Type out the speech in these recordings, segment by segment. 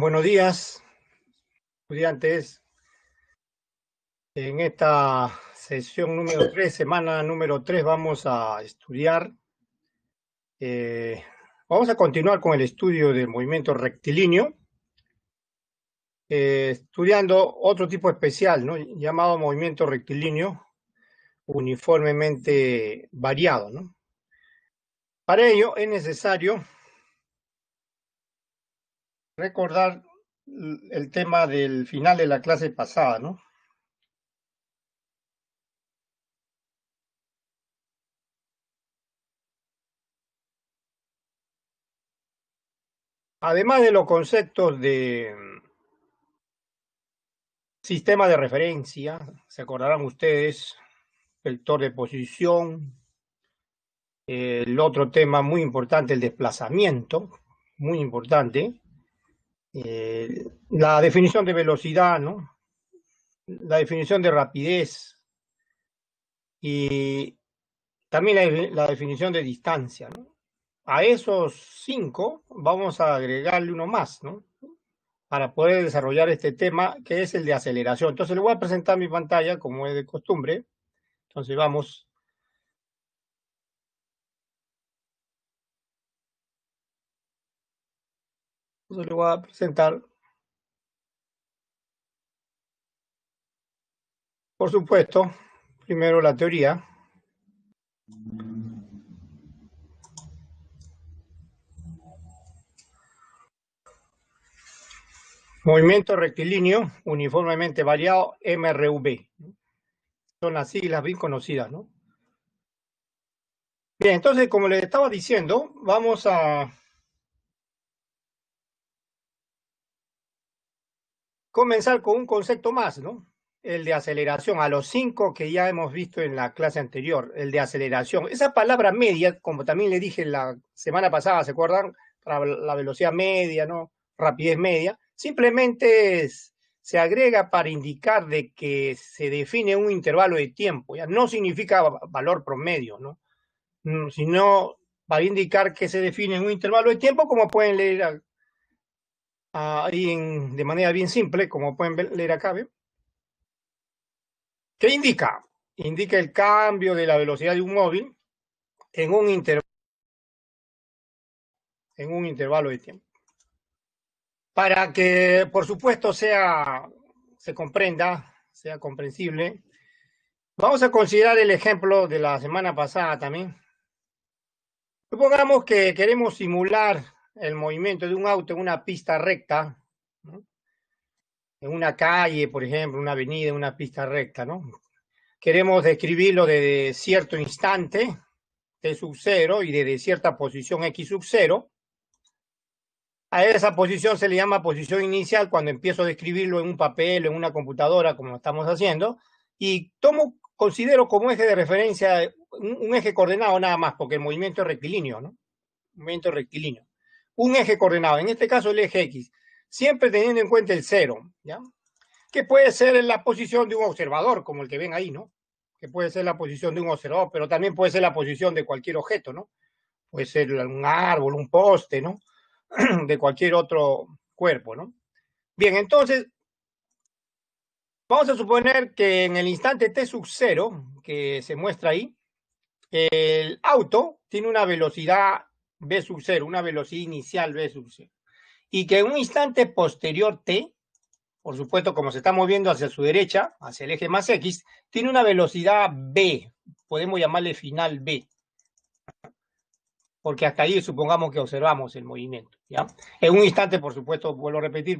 Buenos días, estudiantes. En esta sesión número 3, semana número 3, vamos a estudiar, vamos a continuar con el estudio del movimiento rectilíneo, estudiando otro tipo especial, ¿no? Llamado movimiento rectilíneo uniformemente variado, ¿no? Para ello es necesario recordar el tema del final de la clase pasada, ¿no? Además de los conceptos de sistema de referencia, se acordarán ustedes, vector de posición, el otro tema muy importante, el desplazamiento, muy importante, la definición de velocidad, ¿no? La definición de rapidez y también la definición de distancia, ¿no? A esos 5 vamos a agregarle uno más, ¿no? Para poder desarrollar este tema que es el de aceleración. Entonces le voy a presentar mi pantalla como es de costumbre. Entonces vamos. Entonces le voy a presentar, por supuesto, primero la teoría. Movimiento rectilíneo uniformemente variado, MRV. Son las siglas bien conocidas, ¿no? Bien, entonces, como les estaba diciendo, vamos a comenzar con un concepto más, ¿no? El de aceleración, a los 5 que ya hemos visto en la clase anterior, el de aceleración. Esa palabra media, como también le dije la semana pasada, ¿se acuerdan? Para la velocidad media, ¿no? Rapidez media. Simplemente se agrega para indicar de que se define un intervalo de tiempo, ¿ya? No significa valor promedio, ¿no? Sino para indicar que se define un intervalo de tiempo, como pueden leer ahí de manera bien simple, como pueden leer acá, ¿ve? ¿Qué indica? Indica el cambio de la velocidad de un móvil en un intervalo de tiempo. Para que, por supuesto, se comprenda, sea comprensible, vamos a considerar el ejemplo de la semana pasada también. Supongamos que queremos simular el movimiento de un auto en una pista recta, ¿no? En una calle, por ejemplo, una avenida, una pista recta, ¿no? Queremos describirlo desde cierto instante, t sub 0, y desde cierta posición x sub 0. A esa posición se le llama posición inicial cuando empiezo a describirlo en un papel o en una computadora, como lo estamos haciendo, y considero como eje de referencia un eje coordenado nada más, porque el movimiento es rectilíneo, ¿no? Movimiento rectilíneo. Un eje coordenado, en este caso el eje X, siempre teniendo en cuenta el 0, ¿ya? Que puede ser en la posición de un observador, como el que ven ahí, ¿no? Que puede ser la posición de un observador, pero también puede ser la posición de cualquier objeto, ¿no? Puede ser un árbol, un poste, ¿no? De cualquier otro cuerpo, ¿no? Bien, entonces, vamos a suponer que en el instante t sub 0, que se muestra ahí, el auto tiene una velocidad v sub 0, una velocidad inicial v sub 0, y que en un instante posterior t, por supuesto, como se está moviendo hacia su derecha, hacia el eje más x, tiene una velocidad v, podemos llamarle final v, porque hasta ahí supongamos que observamos el movimiento, ¿ya? En un instante, por supuesto, vuelvo a repetir,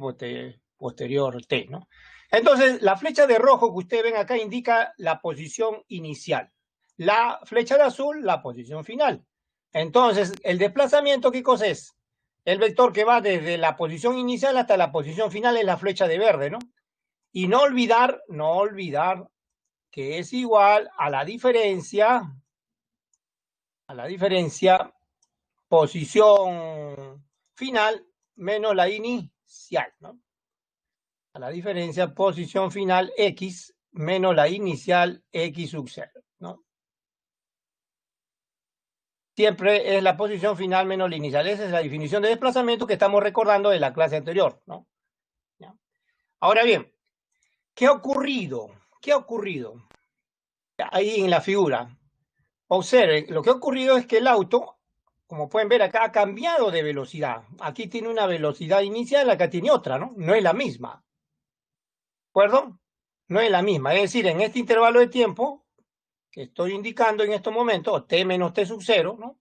posterior t, ¿no? Entonces, la flecha de rojo que ustedes ven acá indica la posición inicial. La flecha de azul, la posición final. Entonces, el desplazamiento, ¿qué cosa es? El vector que va desde la posición inicial hasta la posición final es la flecha de verde, ¿no? Y no olvidar que es igual a la diferencia posición final menos la inicial, ¿no? A la diferencia posición final X menos la inicial X sub 0, ¿no? siempre es la posición final menos la inicial. Esa es la definición de desplazamiento que estamos recordando de la clase anterior, ¿no? ¿Ya? Ahora bien, ¿qué ha ocurrido? ¿Qué ha ocurrido? Ahí en la figura. Observen, lo que ha ocurrido es que el auto, como pueden ver acá, ha cambiado de velocidad. Aquí tiene una velocidad inicial, acá tiene otra, ¿no? No es la misma. ¿De acuerdo? No es la misma. Es decir, en este intervalo de tiempo que estoy indicando en estos momentos, t menos t sub 0, ¿no?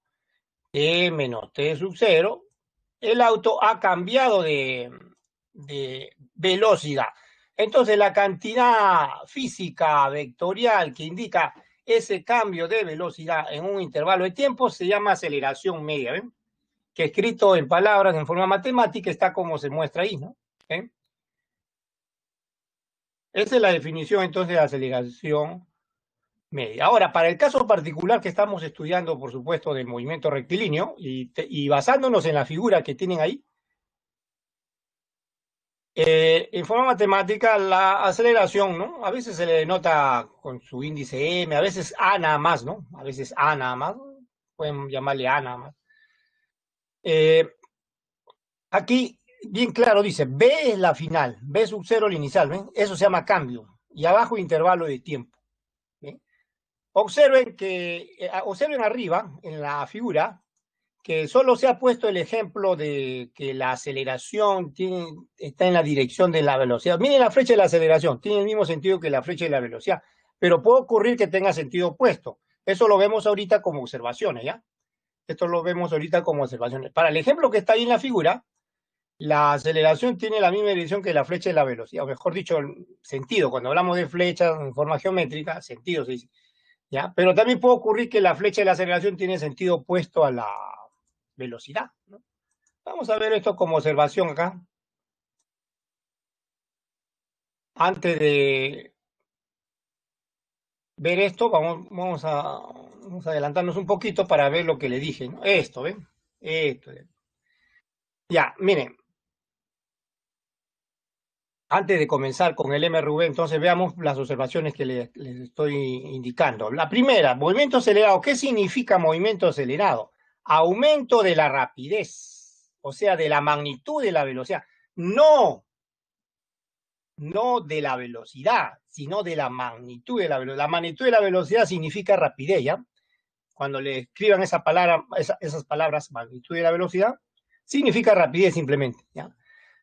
T menos t sub 0, el auto ha cambiado de velocidad. Entonces, la cantidad física vectorial que indica ese cambio de velocidad en un intervalo de tiempo se llama aceleración media, ¿ven? Que escrito en palabras en forma matemática está como se muestra ahí, ¿no? ¿Ven? Esa es la definición entonces de aceleración media. Ahora, para el caso particular que estamos estudiando, por supuesto, del movimiento rectilíneo y basándonos en la figura que tienen ahí, en forma matemática, la aceleración, ¿no? A veces se le denota con su índice m, a veces a nada más, ¿no? A veces a nada más, pueden llamarle a nada más. Aquí, bien claro, dice, B es la final, B sub 0 el inicial, ¿ven? Eso se llama cambio. Y abajo intervalo de tiempo. ¿Ven? Observen arriba, en la figura, que solo se ha puesto el ejemplo de que la aceleración está en la dirección de la velocidad. Miren la flecha de la aceleración, tiene el mismo sentido que la flecha de la velocidad, pero puede ocurrir que tenga sentido opuesto. Eso lo vemos ahorita como observaciones, ¿ya? Esto lo vemos ahorita como observaciones. Para el ejemplo que está ahí en la figura, la aceleración tiene la misma dirección que la flecha de la velocidad, o mejor dicho, sentido. Cuando hablamos de flechas en forma geométrica, sentido se dice, ¿ya? Pero también puede ocurrir que la flecha de la aceleración tiene sentido opuesto a la velocidad, ¿no? Vamos a ver esto como observación acá. Antes de ver esto, vamos a adelantarnos un poquito para ver lo que le dije, ¿no? Esto, ¿ven? Esto. Ya, miren. Antes de comenzar con el MRV, entonces veamos las observaciones que les estoy indicando. La primera, movimiento acelerado. ¿Qué significa movimiento acelerado? Aumento de la rapidez, o sea, de la magnitud de la velocidad. No de la velocidad, sino de la magnitud de la velocidad. La magnitud de la velocidad significa rapidez, ¿ya? Cuando le escriban esa palabra, esas palabras, magnitud de la velocidad, significa rapidez simplemente, ¿ya?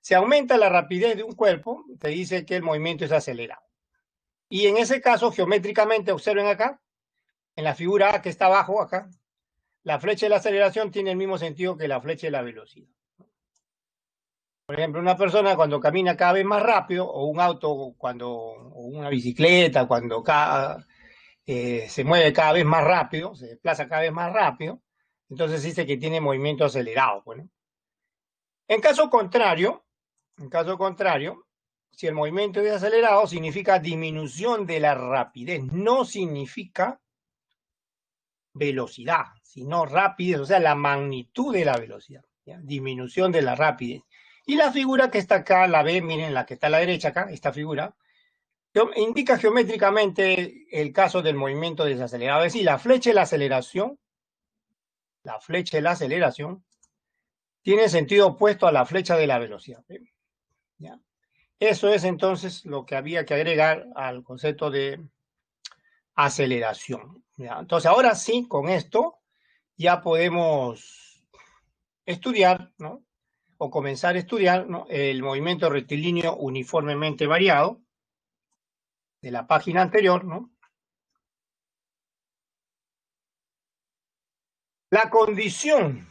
Si aumenta la rapidez de un cuerpo, te dice que el movimiento es acelerado. Y en ese caso, geométricamente, observen acá, en la figura A que está abajo, acá, la flecha de la aceleración tiene el mismo sentido que la flecha de la velocidad. Por ejemplo, una persona cuando camina cada vez más rápido, o un auto, o una bicicleta, cuando se mueve cada vez más rápido, se desplaza cada vez más rápido, entonces dice que tiene movimiento acelerado. Bueno. En caso contrario, si el movimiento es acelerado, significa disminución de la rapidez, no significa velocidad, sino rapidez, o sea, la magnitud de la velocidad, ¿ya? Disminución de la rapidez. Y la figura que está acá, la B, miren la que está a la derecha acá, esta figura, indica geométricamente el caso del movimiento desacelerado, es decir, la flecha de la aceleración tiene sentido opuesto a la flecha de la velocidad. ¿Ya? Eso es entonces lo que había que agregar al concepto de aceleración. ¿Ya? Entonces, ahora sí, con esto ya podemos estudiar, ¿no? O comenzar a estudiar, ¿no? El movimiento rectilíneo uniformemente variado de la página anterior, ¿no? La condición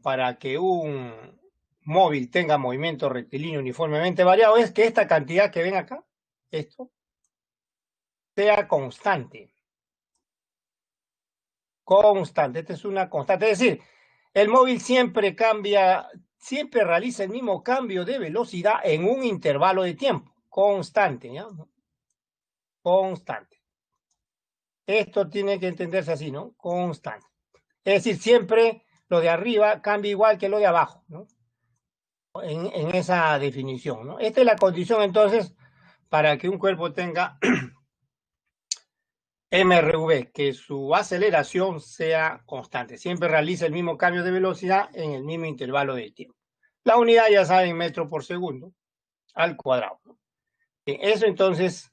para que un móvil tenga movimiento rectilíneo uniformemente variado es que esta cantidad que ven acá, esto, sea constante. Esta es una constante. Es decir, el móvil siempre realiza el mismo cambio de velocidad en un intervalo de tiempo. Constante, ¿ya? Constante. Esto tiene que entenderse así, ¿no? Constante. Es decir, siempre lo de arriba cambia igual que lo de abajo, ¿no? En esa definición, ¿no? Esta es la condición, entonces, para que un cuerpo tenga MRV, que su aceleración sea constante. Siempre realiza el mismo cambio de velocidad en el mismo intervalo de tiempo. La unidad ya saben, metro por segundo al cuadrado. Bien, eso entonces,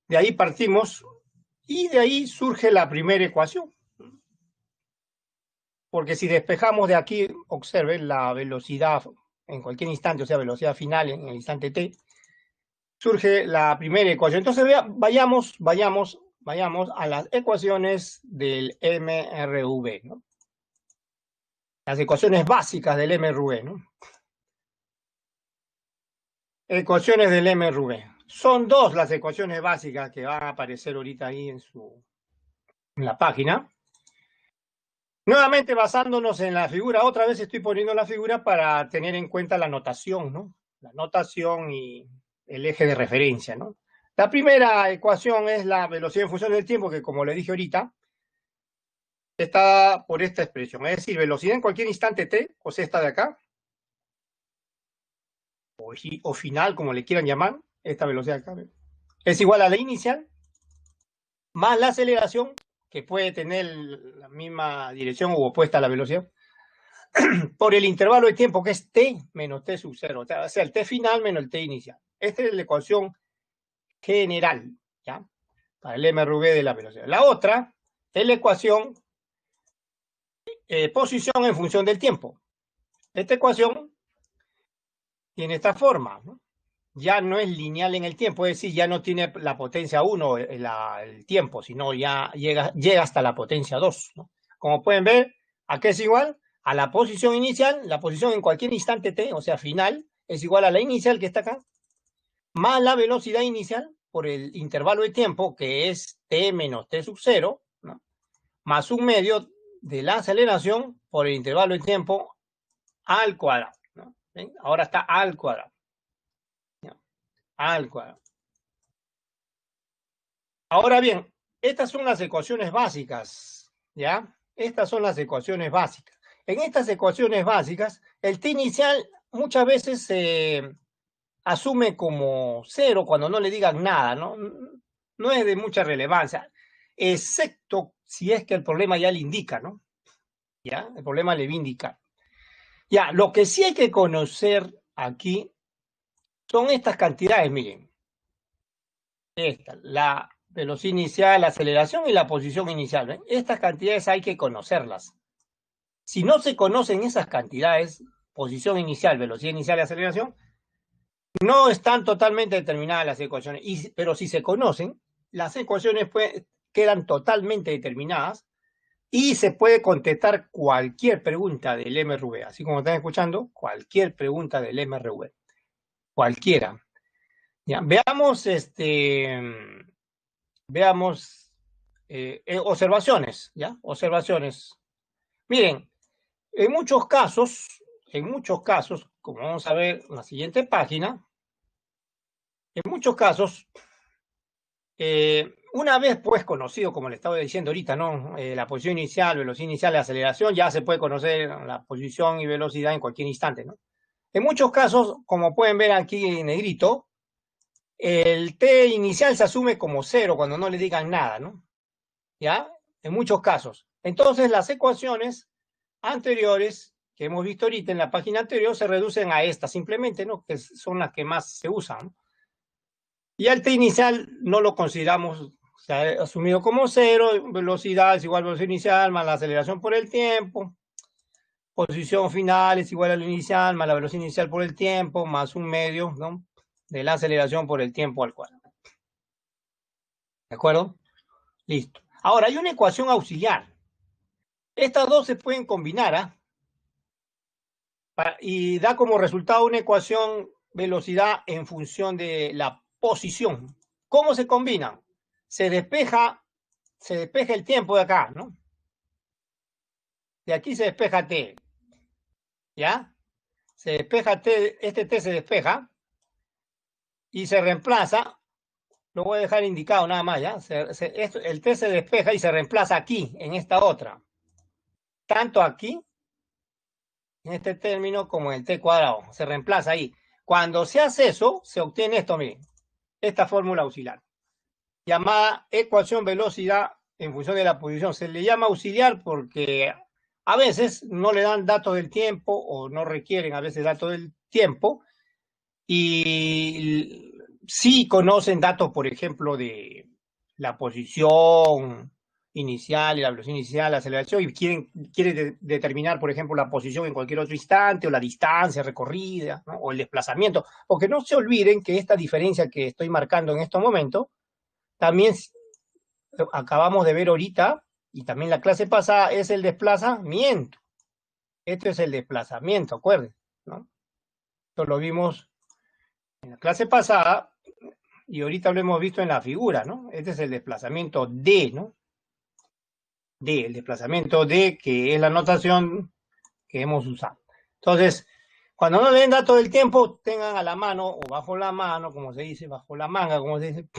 de ahí partimos y de ahí surge la primera ecuación. Porque si despejamos de aquí, observen la velocidad en cualquier instante, o sea, velocidad final en el instante t, surge la primera ecuación. Entonces vayamos a las ecuaciones del MRV, ¿no? Las ecuaciones básicas del MRV, ¿no? Ecuaciones del MRV. Son dos las ecuaciones básicas que van a aparecer ahorita ahí en la página. Nuevamente basándonos en la figura, otra vez estoy poniendo la figura para tener en cuenta la notación, ¿no? La notación y el eje de referencia, ¿no? La primera ecuación es la velocidad en función del tiempo, que como le dije ahorita, está por esta expresión, es decir, velocidad en cualquier instante t, o sea, esta de acá, o final, como le quieran llamar, esta velocidad acá, es igual a la inicial, más la aceleración, que puede tener la misma dirección o opuesta a la velocidad, por el intervalo de tiempo que es t menos t sub 0, o sea, el t final menos el t inicial. Esta es la ecuación general, ¿ya? Para el MRV de la velocidad. La otra es la ecuación posición en función del tiempo. Esta ecuación tiene esta forma, ¿no? Ya no es lineal en el tiempo, es decir, ya no tiene la potencia 1 el tiempo, sino ya llega hasta la potencia 2, ¿no? Como pueden ver, ¿a qué es igual? A la posición inicial, la posición en cualquier instante t, o sea, final, es igual a la inicial que está acá, más la velocidad inicial por el intervalo de tiempo, que es t menos t sub 0, ¿no? Más un medio de la aceleración por el intervalo de tiempo al cuadrado, ¿no? ¿Ven? Ahora está al cuadrado. ¿Ya? Al cuadrado. Ahora bien, estas son las ecuaciones básicas, ¿ya? Estas son las ecuaciones básicas. En estas ecuaciones básicas, el t inicial muchas veces se asume como cero cuando no le digan nada, ¿no? No es de mucha relevancia, excepto si es que el problema ya le indica, ¿no? ¿Ya? El problema le va a indicar. Ya, lo que sí hay que conocer aquí son estas cantidades, miren. Esta, la velocidad inicial, la aceleración y la posición inicial. ¿Ven? Estas cantidades hay que conocerlas. Si no se conocen esas cantidades, posición inicial, velocidad inicial y aceleración, no están totalmente determinadas las ecuaciones. Pero si se conocen, las ecuaciones quedan totalmente determinadas y se puede contestar cualquier pregunta del MRV. Así como están escuchando, cualquier pregunta del MRV. Cualquiera. Ya, veamos observaciones, ¿ya? Observaciones. Miren, en muchos casos, como vamos a ver en la siguiente página, en muchos casos, una vez pues conocido, como le estaba diciendo ahorita, ¿no? La posición inicial, velocidad inicial, la aceleración, ya se puede conocer la posición y velocidad en cualquier instante, ¿no? En muchos casos, como pueden ver aquí en negrito, el t inicial se asume como cero cuando no le digan nada, ¿no? ¿Ya? En muchos casos. Entonces, las ecuaciones anteriores que hemos visto ahorita en la página anterior se reducen a estas simplemente, ¿no? Que son las que más se usan, ¿no? Y el t inicial no lo consideramos, se ha asumido como cero, velocidad es igual a velocidad inicial más la aceleración por el tiempo, posición final es igual a lo inicial más la velocidad inicial por el tiempo, más un medio, ¿no? De la aceleración por el tiempo al cuadrado. ¿De acuerdo? Listo. Ahora, hay una ecuación auxiliar. Estas dos se pueden combinar, ¿ah? Y da como resultado una ecuación velocidad en función de la posición. ¿Cómo se combinan? Se despeja el tiempo de acá, ¿no? De aquí se despeja t, ¿ya? Se despeja t, este t se despeja y se reemplaza, lo voy a dejar indicado nada más, ¿ya? El t se despeja y se reemplaza aquí, en esta otra. Tanto aquí, en este término, como en el t cuadrado. Se reemplaza ahí. Cuando se hace eso, se obtiene esto, miren. Esta fórmula auxiliar. llamada ecuación velocidad en función de la posición. Se le llama auxiliar porque a veces no le dan datos del tiempo o no requieren a veces datos del tiempo y sí conocen datos, por ejemplo, de la posición inicial y la velocidad inicial, la aceleración, y quieren determinar, por ejemplo, la posición en cualquier otro instante o la distancia recorrida, ¿no? O el desplazamiento. Porque no se olviden que esta diferencia que estoy marcando en estos momentos también acabamos de ver ahorita, y también la clase pasada, es el desplazamiento. Esto es el desplazamiento, acuérdense, ¿no? Esto lo vimos en la clase pasada y ahorita lo hemos visto en la figura, ¿no? Este es el desplazamiento D, ¿no? D, el desplazamiento D, que es la notación que hemos usado. Entonces, cuando no le den datos del tiempo, tengan a la mano o bajo la mano, como se dice, bajo la manga, como se dice,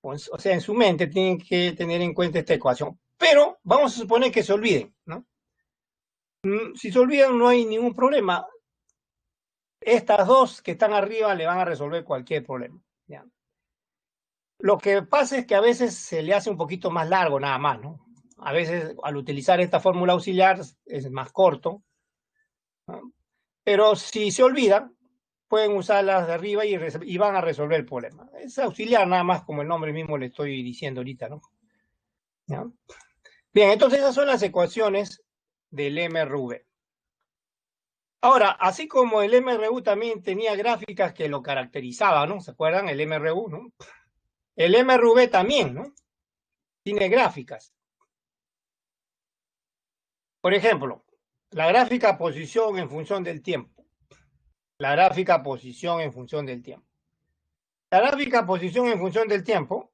o sea, en su mente tienen que tener en cuenta esta ecuación. Pero vamos a suponer que se olviden, ¿no? Si se olvidan no hay ningún problema. Estas dos que están arriba le van a resolver cualquier problema, ¿ya? Lo que pasa es que a veces se le hace un poquito más largo nada más, ¿no? A veces al utilizar esta fórmula auxiliar es más corto, ¿no? Pero si se olvidan, pueden usarlas de arriba y van a resolver el problema. Es auxiliar nada más, como el nombre mismo le estoy diciendo ahorita, ¿no? ¿Ya? Bien, entonces esas son las ecuaciones del MRV. Ahora, así como el MRU también tenía gráficas que lo caracterizaban, ¿no? ¿Se acuerdan? El MRU, ¿no? El MRV también, ¿no? Tiene gráficas. Por ejemplo, la gráfica posición en función del tiempo. La gráfica posición en función del tiempo. La gráfica posición en función del tiempo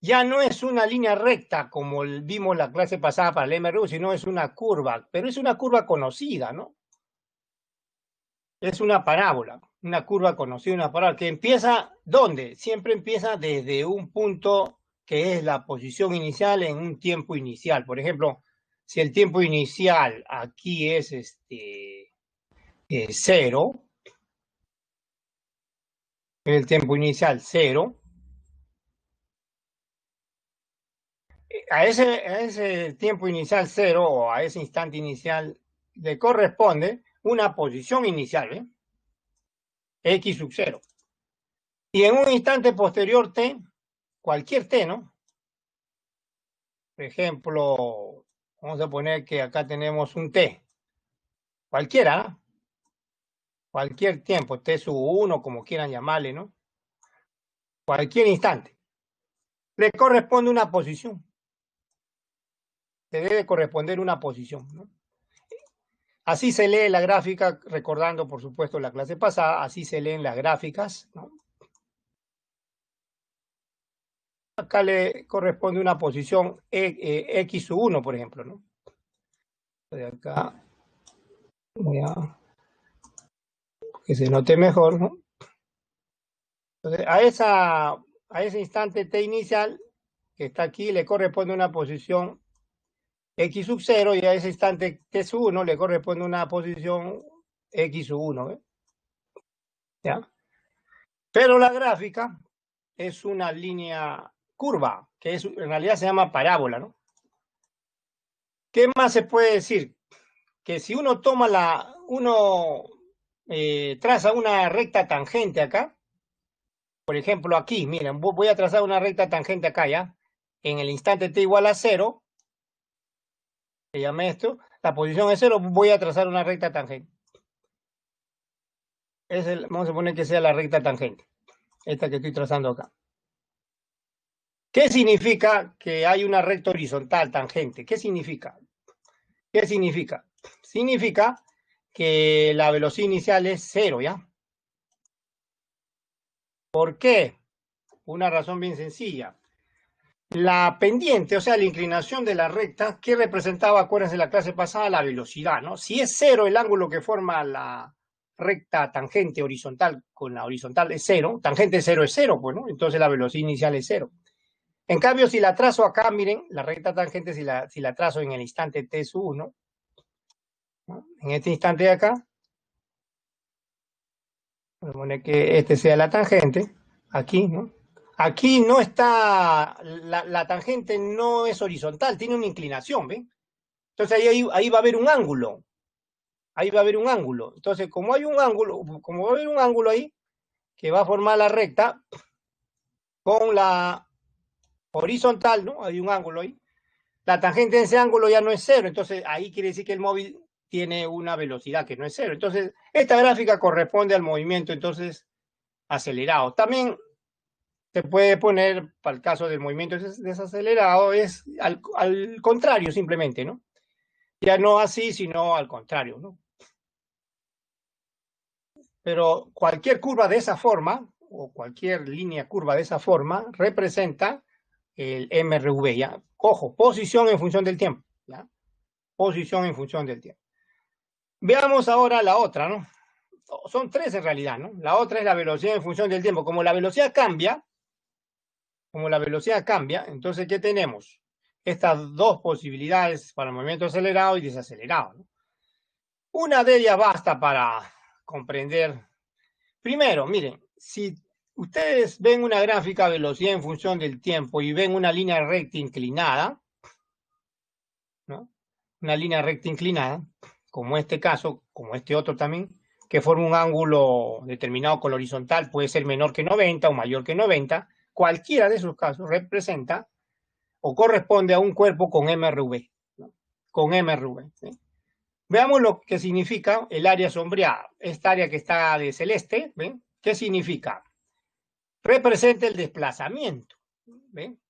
ya no es una línea recta como vimos la clase pasada para el MRU, sino es una curva, pero es una curva conocida, ¿no? Es una parábola, una curva conocida, una parábola que empieza, ¿dónde? Siempre empieza desde un punto que es la posición inicial en un tiempo inicial. Por ejemplo, si el tiempo inicial aquí es 0, el tiempo inicial 0, a ese tiempo inicial 0 o a ese instante inicial le corresponde una posición inicial, ¿eh? X sub 0. Y en un instante posterior t, cualquier t, ¿no? Por ejemplo, vamos a poner que acá tenemos un t, cualquiera, ¿no? Cualquier tiempo, t sub 1, como quieran llamarle, ¿no? Cualquier instante. Le corresponde una posición. Le debe corresponder una posición, ¿no? Así se lee la gráfica, recordando, por supuesto, la clase pasada, así se leen las gráficas, ¿no? Acá le corresponde una posición X sub 1, por ejemplo, ¿no? De acá, voy a que se note mejor, ¿no? Entonces, a ese instante t inicial, que está aquí, le corresponde una posición X sub 0, y a ese instante t sub 1 le corresponde una posición X sub 1, ¿eh? ¿Ya? Pero la gráfica es una línea curva, que en realidad se llama parábola, ¿no? ¿Qué más se puede decir? Que si uno traza una recta tangente acá, por ejemplo aquí, miren, voy a trazar una recta tangente acá, ¿ya? En el instante t igual a 0, se llama esto, la posición es 0, voy a trazar una recta tangente. Vamos a poner que sea la recta tangente, esta que estoy trazando acá. ¿Qué significa que hay una recta horizontal tangente? ¿Qué significa? ¿Qué significa? Significa que la velocidad inicial es 0, ¿ya? ¿Por qué? Una razón bien sencilla. La pendiente, o sea, la inclinación de la recta, ¿qué representaba? Acuérdense de la clase pasada, la velocidad, ¿no? Si es 0 el ángulo que forma la recta tangente horizontal con la horizontal es 0, tangente 0 es 0, pues, ¿no? Entonces la velocidad inicial es 0. En cambio, si la trazo acá, miren, la recta tangente, si la trazo en el instante t sub 1, ¿no? En este instante de acá, voy a poner que este sea la tangente, aquí, ¿no? Aquí no está, la tangente no es horizontal, tiene una inclinación, ¿ven? Entonces ahí va a haber un ángulo. Ahí va a haber un ángulo. Entonces, como hay un ángulo, como va a haber un ángulo ahí, que va a formar la recta con la horizontal, ¿no? Hay un ángulo ahí. La tangente de ese ángulo ya no es cero, entonces ahí quiere decir que el móvil tiene una velocidad que no es cero. Entonces, esta gráfica corresponde al movimiento, entonces, acelerado. También se puede poner, para el caso del movimiento desacelerado, es al contrario simplemente, ¿no? Ya no así, sino al contrario, ¿no? Pero cualquier curva de esa forma, o cualquier línea curva de esa forma, representa el MRV, ¿ya? Ojo, posición en función del tiempo, ¿ya? Posición en función del tiempo. Veamos ahora la otra, ¿no? Son tres en realidad, ¿no? La otra es la velocidad en función del tiempo. Como la velocidad cambia, entonces, ¿qué tenemos? Estas dos posibilidades para el movimiento acelerado y desacelerado, ¿no? Una de ellas basta para comprender. Primero, miren, si ustedes ven una gráfica de velocidad en función del tiempo y ven una línea recta inclinada, ¿no? Una línea recta inclinada, como este caso, como este otro también, que forma un ángulo determinado con la horizontal, puede ser menor que 90 o mayor que 90, cualquiera de esos casos representa o corresponde a un cuerpo con MRV, ¿no? Con MRV, ¿sí? Veamos lo que significa el área sombreada, esta área que está de celeste, ¿ven? ¿Qué significa? Representa el desplazamiento, ¿ven?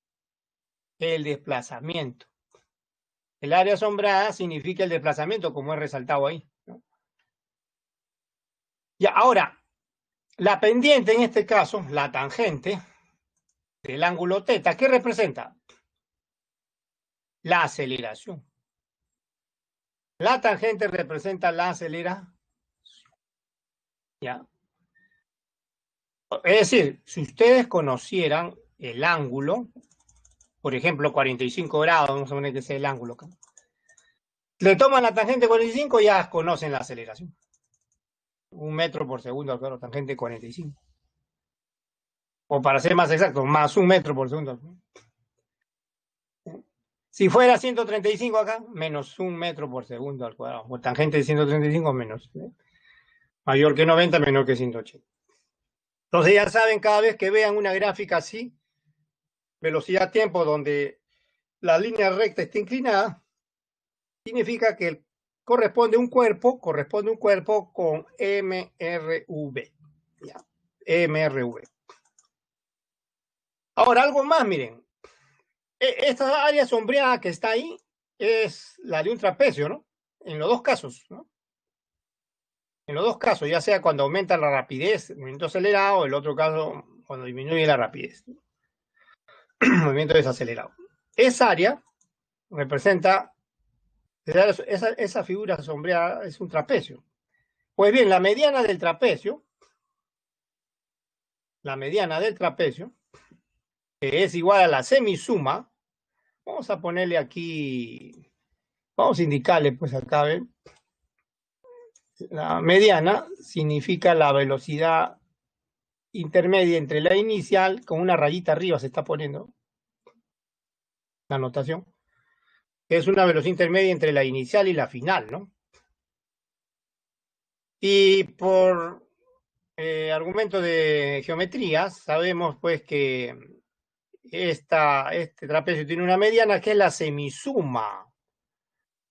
El desplazamiento. El área sombreada significa el desplazamiento, como he resaltado ahí, ¿no? Ya, ahora, la pendiente en este caso, la tangente del ángulo θ, ¿qué representa? La aceleración. La tangente representa la aceleración. ¿Ya? Es decir, si ustedes conocieran el ángulo, por ejemplo, 45 grados, vamos a poner que sea el ángulo acá, le toman la tangente 45 y ya conocen la aceleración. 1 metro por segundo, claro, tangente 45. O para ser más exacto, más 1 metro por segundo. Si fuera 135 acá, menos 1 metro por segundo al cuadrado. O tangente de 135 menos. Mayor que 90, menor que 180. Entonces ya saben, cada vez que vean una gráfica así, velocidad-tiempo, donde la línea recta está inclinada, significa que corresponde un cuerpo con MRV. ¿Ya? MRV. Ahora, algo más, miren. Esta área sombreada que está ahí es la de un trapecio, ¿no? En los dos casos, ¿no? En los dos casos, ya sea cuando aumenta la rapidez, movimiento acelerado, o el otro caso cuando disminuye la rapidez, movimiento desacelerado. Esa área representa, esa figura sombreada es un trapecio. Pues bien, la mediana del trapecio, que es igual a la semisuma, vamos a ponerle aquí, vamos a indicarle pues acá, ¿ven? La mediana significa la velocidad intermedia entre la inicial, con una rayita arriba se está poniendo la notación, que es una velocidad intermedia entre la inicial y la final, ¿no? Y por argumento de geometría, sabemos pues que este trapecio tiene una mediana que es la semisuma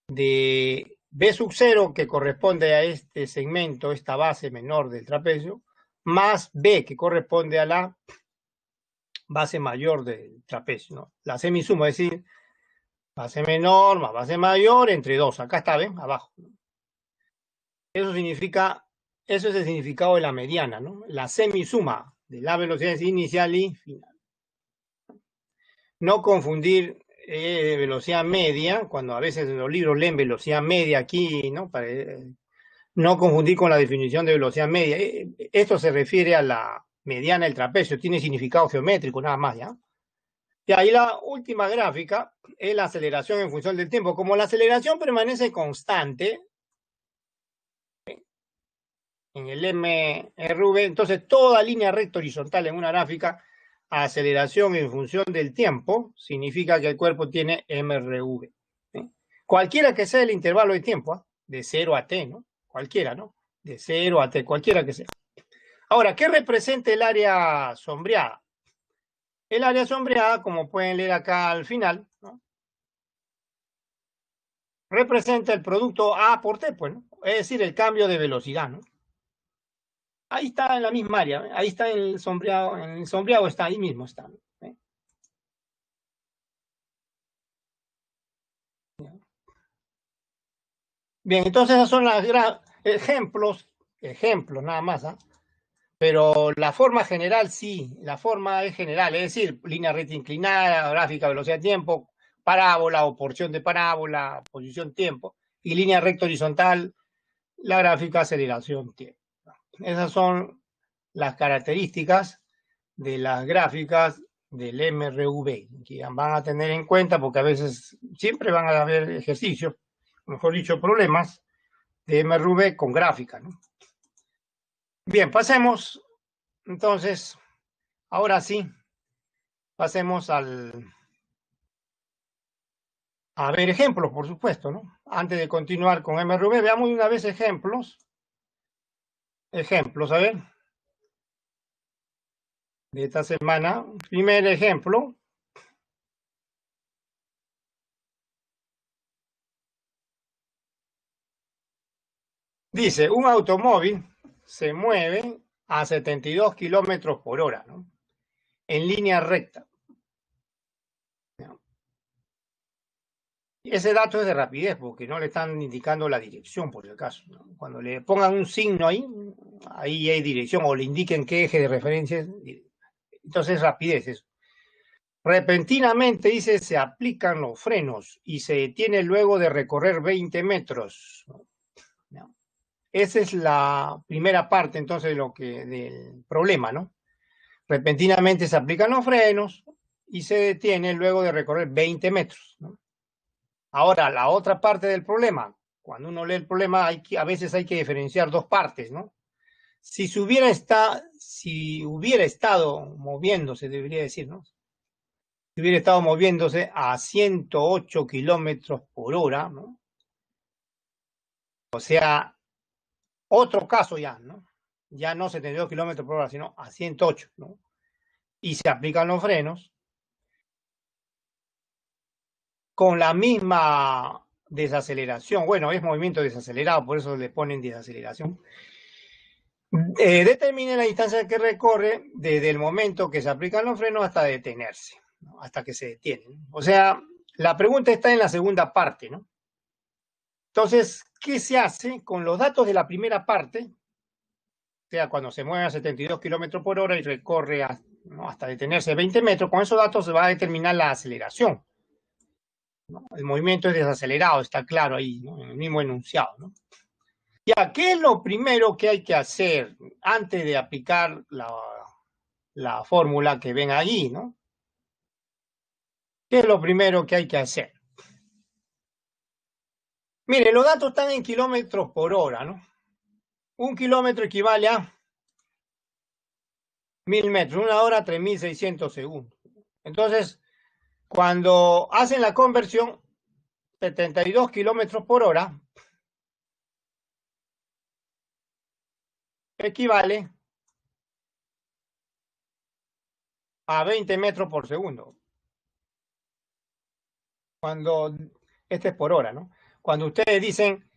de B sub 0, que corresponde a este segmento, esta base menor del trapecio, más B, que corresponde a la base mayor del trapecio, ¿no? La semisuma, es decir, base menor más base mayor entre 2. Acá está, ¿ven? Abajo. Eso significa, eso es el significado de la mediana, ¿no? La semisuma de la velocidad inicial y final. No confundir velocidad media, cuando a veces en los libros leen velocidad media aquí, ¿no? No confundir con la definición de velocidad media. Esto se refiere a la mediana del trapecio, tiene significado geométrico nada más, ¿ya? Y ahí la última gráfica es la aceleración en función del tiempo. Como la aceleración permanece constante en el MRV, entonces toda línea recta horizontal en una gráfica aceleración en función del tiempo, significa que el cuerpo tiene MRV. Cualquiera que sea el intervalo de tiempo, de 0 a t, ¿no? Cualquiera, ¿no? De 0 a t, cualquiera que sea. Ahora, ¿qué representa el área sombreada? El área sombreada, como pueden leer acá al final, ¿no? Representa el producto A por T, pues, ¿no? Es decir, el cambio de velocidad, ¿no? Ahí está en la misma área, ¿eh? Ahí está el sombreado está ahí mismo, está, ¿no? Bien, entonces esos son los ejemplos nada más, ¿eh? Pero la forma general sí, la forma es general, es decir, línea recta inclinada, gráfica velocidad-tiempo, parábola o porción de parábola, posición-tiempo, y línea recta horizontal, la gráfica aceleración-tiempo. Esas son las características de las gráficas del MRV, que van a tener en cuenta porque a veces siempre van a haber ejercicios, mejor dicho, problemas de MRV con gráfica, ¿no? Bien, pasemos entonces, ahora sí, pasemos a ver ejemplos, por supuesto, ¿no? Antes de continuar con MRV, veamos una vez ejemplos. Ejemplos, a ver, de esta semana. Primer ejemplo. Dice, un automóvil se mueve a 72 kilómetros por hora, ¿no? En línea recta. Ese dato es de rapidez, porque no le están indicando la dirección, por si acaso, ¿no? Cuando le pongan un signo ahí, ahí hay dirección, o le indiquen qué eje de referencia es. Entonces, rapidez eso. Repentinamente, dice, se aplican los frenos y se detiene luego de recorrer 20 metros. ¿No? Esa es la primera parte, entonces, del problema, ¿no? Repentinamente se aplican los frenos y se detiene luego de recorrer 20 metros, ¿no? Ahora, la otra parte del problema, cuando uno lee el problema, a veces hay que diferenciar dos partes, ¿no? Si hubiera estado moviéndose, debería decir, ¿no? Si hubiera estado moviéndose a 108 kilómetros por hora, ¿no? O sea, otro caso ya, ¿no? Ya no 72 kilómetros por hora, sino a 108, ¿no? Y se aplican los frenos con la misma desaceleración. Bueno, es movimiento desacelerado, por eso le ponen desaceleración. Determine la distancia que recorre desde el momento que se aplican los frenos hasta detenerse, ¿no? Hasta que se detienen. O sea, la pregunta está en la segunda parte, ¿no? Entonces, ¿qué se hace con los datos de la primera parte? O sea, cuando se mueve a 72 kilómetros por hora y recorre ¿no? hasta detenerse 20 metros, con esos datos se va a determinar la aceleración, ¿no? El movimiento es desacelerado, está claro ahí, ¿no? En el mismo enunciado, ¿no? Ya, ¿qué es lo primero que hay que hacer antes de aplicar la fórmula que ven ahí, ¿no? ¿Qué es lo primero que hay que hacer? Mire, los datos están en kilómetros por hora, ¿no? Un kilómetro equivale a 1000 metros, una hora 3600 segundos. Entonces, cuando hacen la conversión, 72 kilómetros por hora equivale a 20 metros por segundo. Cuando, este es por hora, ¿no? Cuando ustedes dicen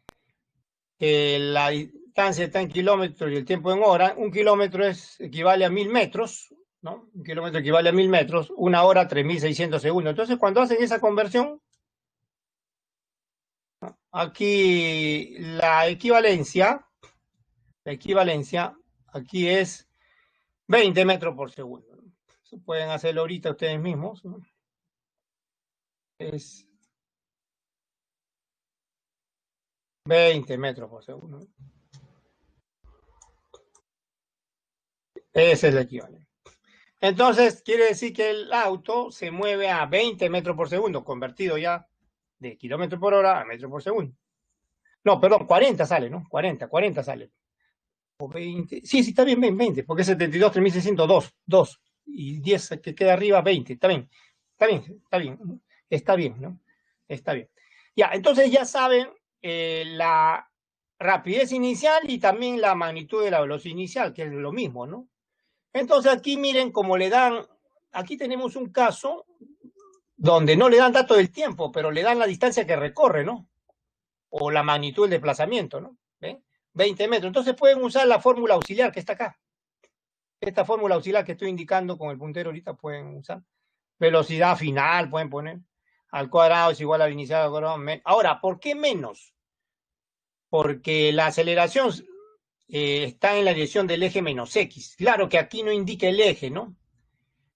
que la distancia está en kilómetros y el tiempo en hora, un kilómetro equivale a 1000 metros, ¿no? Un kilómetro equivale a 1000 metros, una hora 3600 segundos. Entonces, cuando hacen esa conversión, ¿no? Aquí la equivalencia aquí es 20 metros por segundo, ¿no? Pueden hacerlo ahorita ustedes mismos, ¿no? Es 20 metros por segundo, ¿no? Ese es el equivalente. Entonces, quiere decir que el auto se mueve a 20 metros por segundo, convertido ya de kilómetro por hora a metro por segundo. No, perdón, 40 sale, ¿no? 40 sale. O 20. Sí, está bien, 20, porque es 72, 3602, 2. y 10 que queda arriba, 20. Está bien, está bien, está bien, está bien, ¿no? Está bien. Ya, entonces ya saben la rapidez inicial y también la magnitud de la velocidad inicial, que es lo mismo, ¿no? Entonces aquí miren cómo le dan, aquí tenemos un caso donde no le dan dato del tiempo, pero le dan la distancia que recorre, ¿no? O la magnitud del desplazamiento, ¿no? ¿Ven? 20 metros. Entonces pueden usar la fórmula auxiliar que está acá. Esta fórmula auxiliar que estoy indicando con el puntero ahorita pueden usar. Velocidad final pueden poner. Al cuadrado es igual al inicial al cuadrado. Ahora, ¿por qué menos? Porque la aceleración está en la dirección del eje menos X. Claro que aquí no indica el eje, ¿no?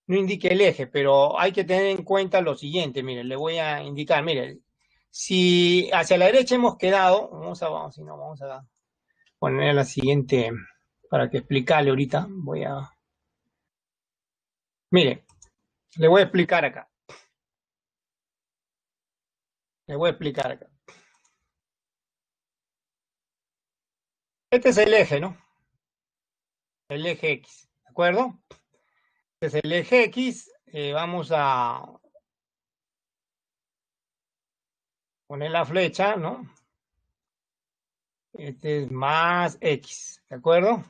No indica el eje, pero hay que tener en cuenta lo siguiente. Mire, le voy a indicar, mire, si hacia la derecha hemos quedado, vamos a poner la siguiente, para que explicarle ahorita, mire, le voy a explicar acá. Le voy a explicar acá. Este es el eje, ¿no? El eje X, ¿de acuerdo? Este es el eje X. Vamos a poner la flecha, ¿no? Este es más X, ¿de acuerdo?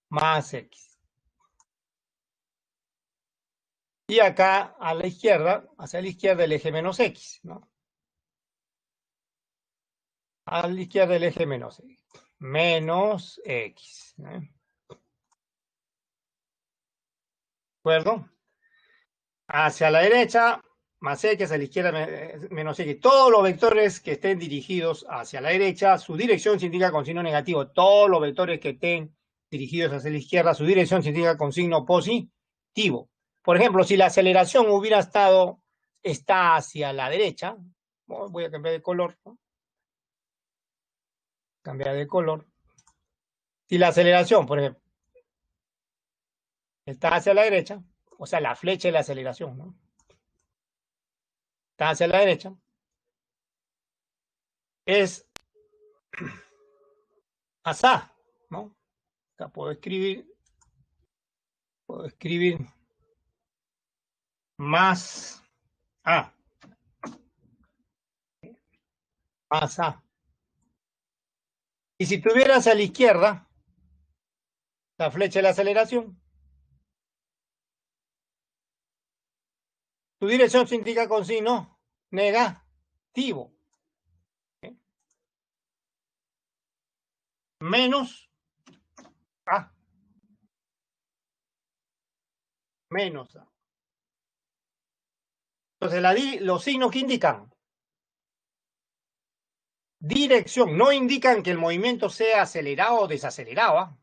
Más X. Y acá a la izquierda, hacia la izquierda el eje menos X, ¿no? A la izquierda el eje menos X. Menos X, ¿no? ¿De acuerdo? Hacia la derecha, más X, a la izquierda menos X. Todos los vectores que estén dirigidos hacia la derecha, su dirección se indica con signo negativo. Todos los vectores que estén dirigidos hacia la izquierda, su dirección se indica con signo positivo. Por ejemplo, si la aceleración está hacia la derecha, voy a cambiar de color, ¿no? Cambiar de color. Si la aceleración, por ejemplo, está hacia la derecha, o sea, la flecha de la aceleración, ¿no? Está hacia la derecha, es asá, ¿no? Acá puedo escribir más A, más A. Y si tuvieras a la izquierda la flecha de la aceleración, tu dirección se indica con signo negativo. Menos A. Menos A. Entonces, los signos que indican dirección no indican que el movimiento sea acelerado o desacelerado, ¿eh?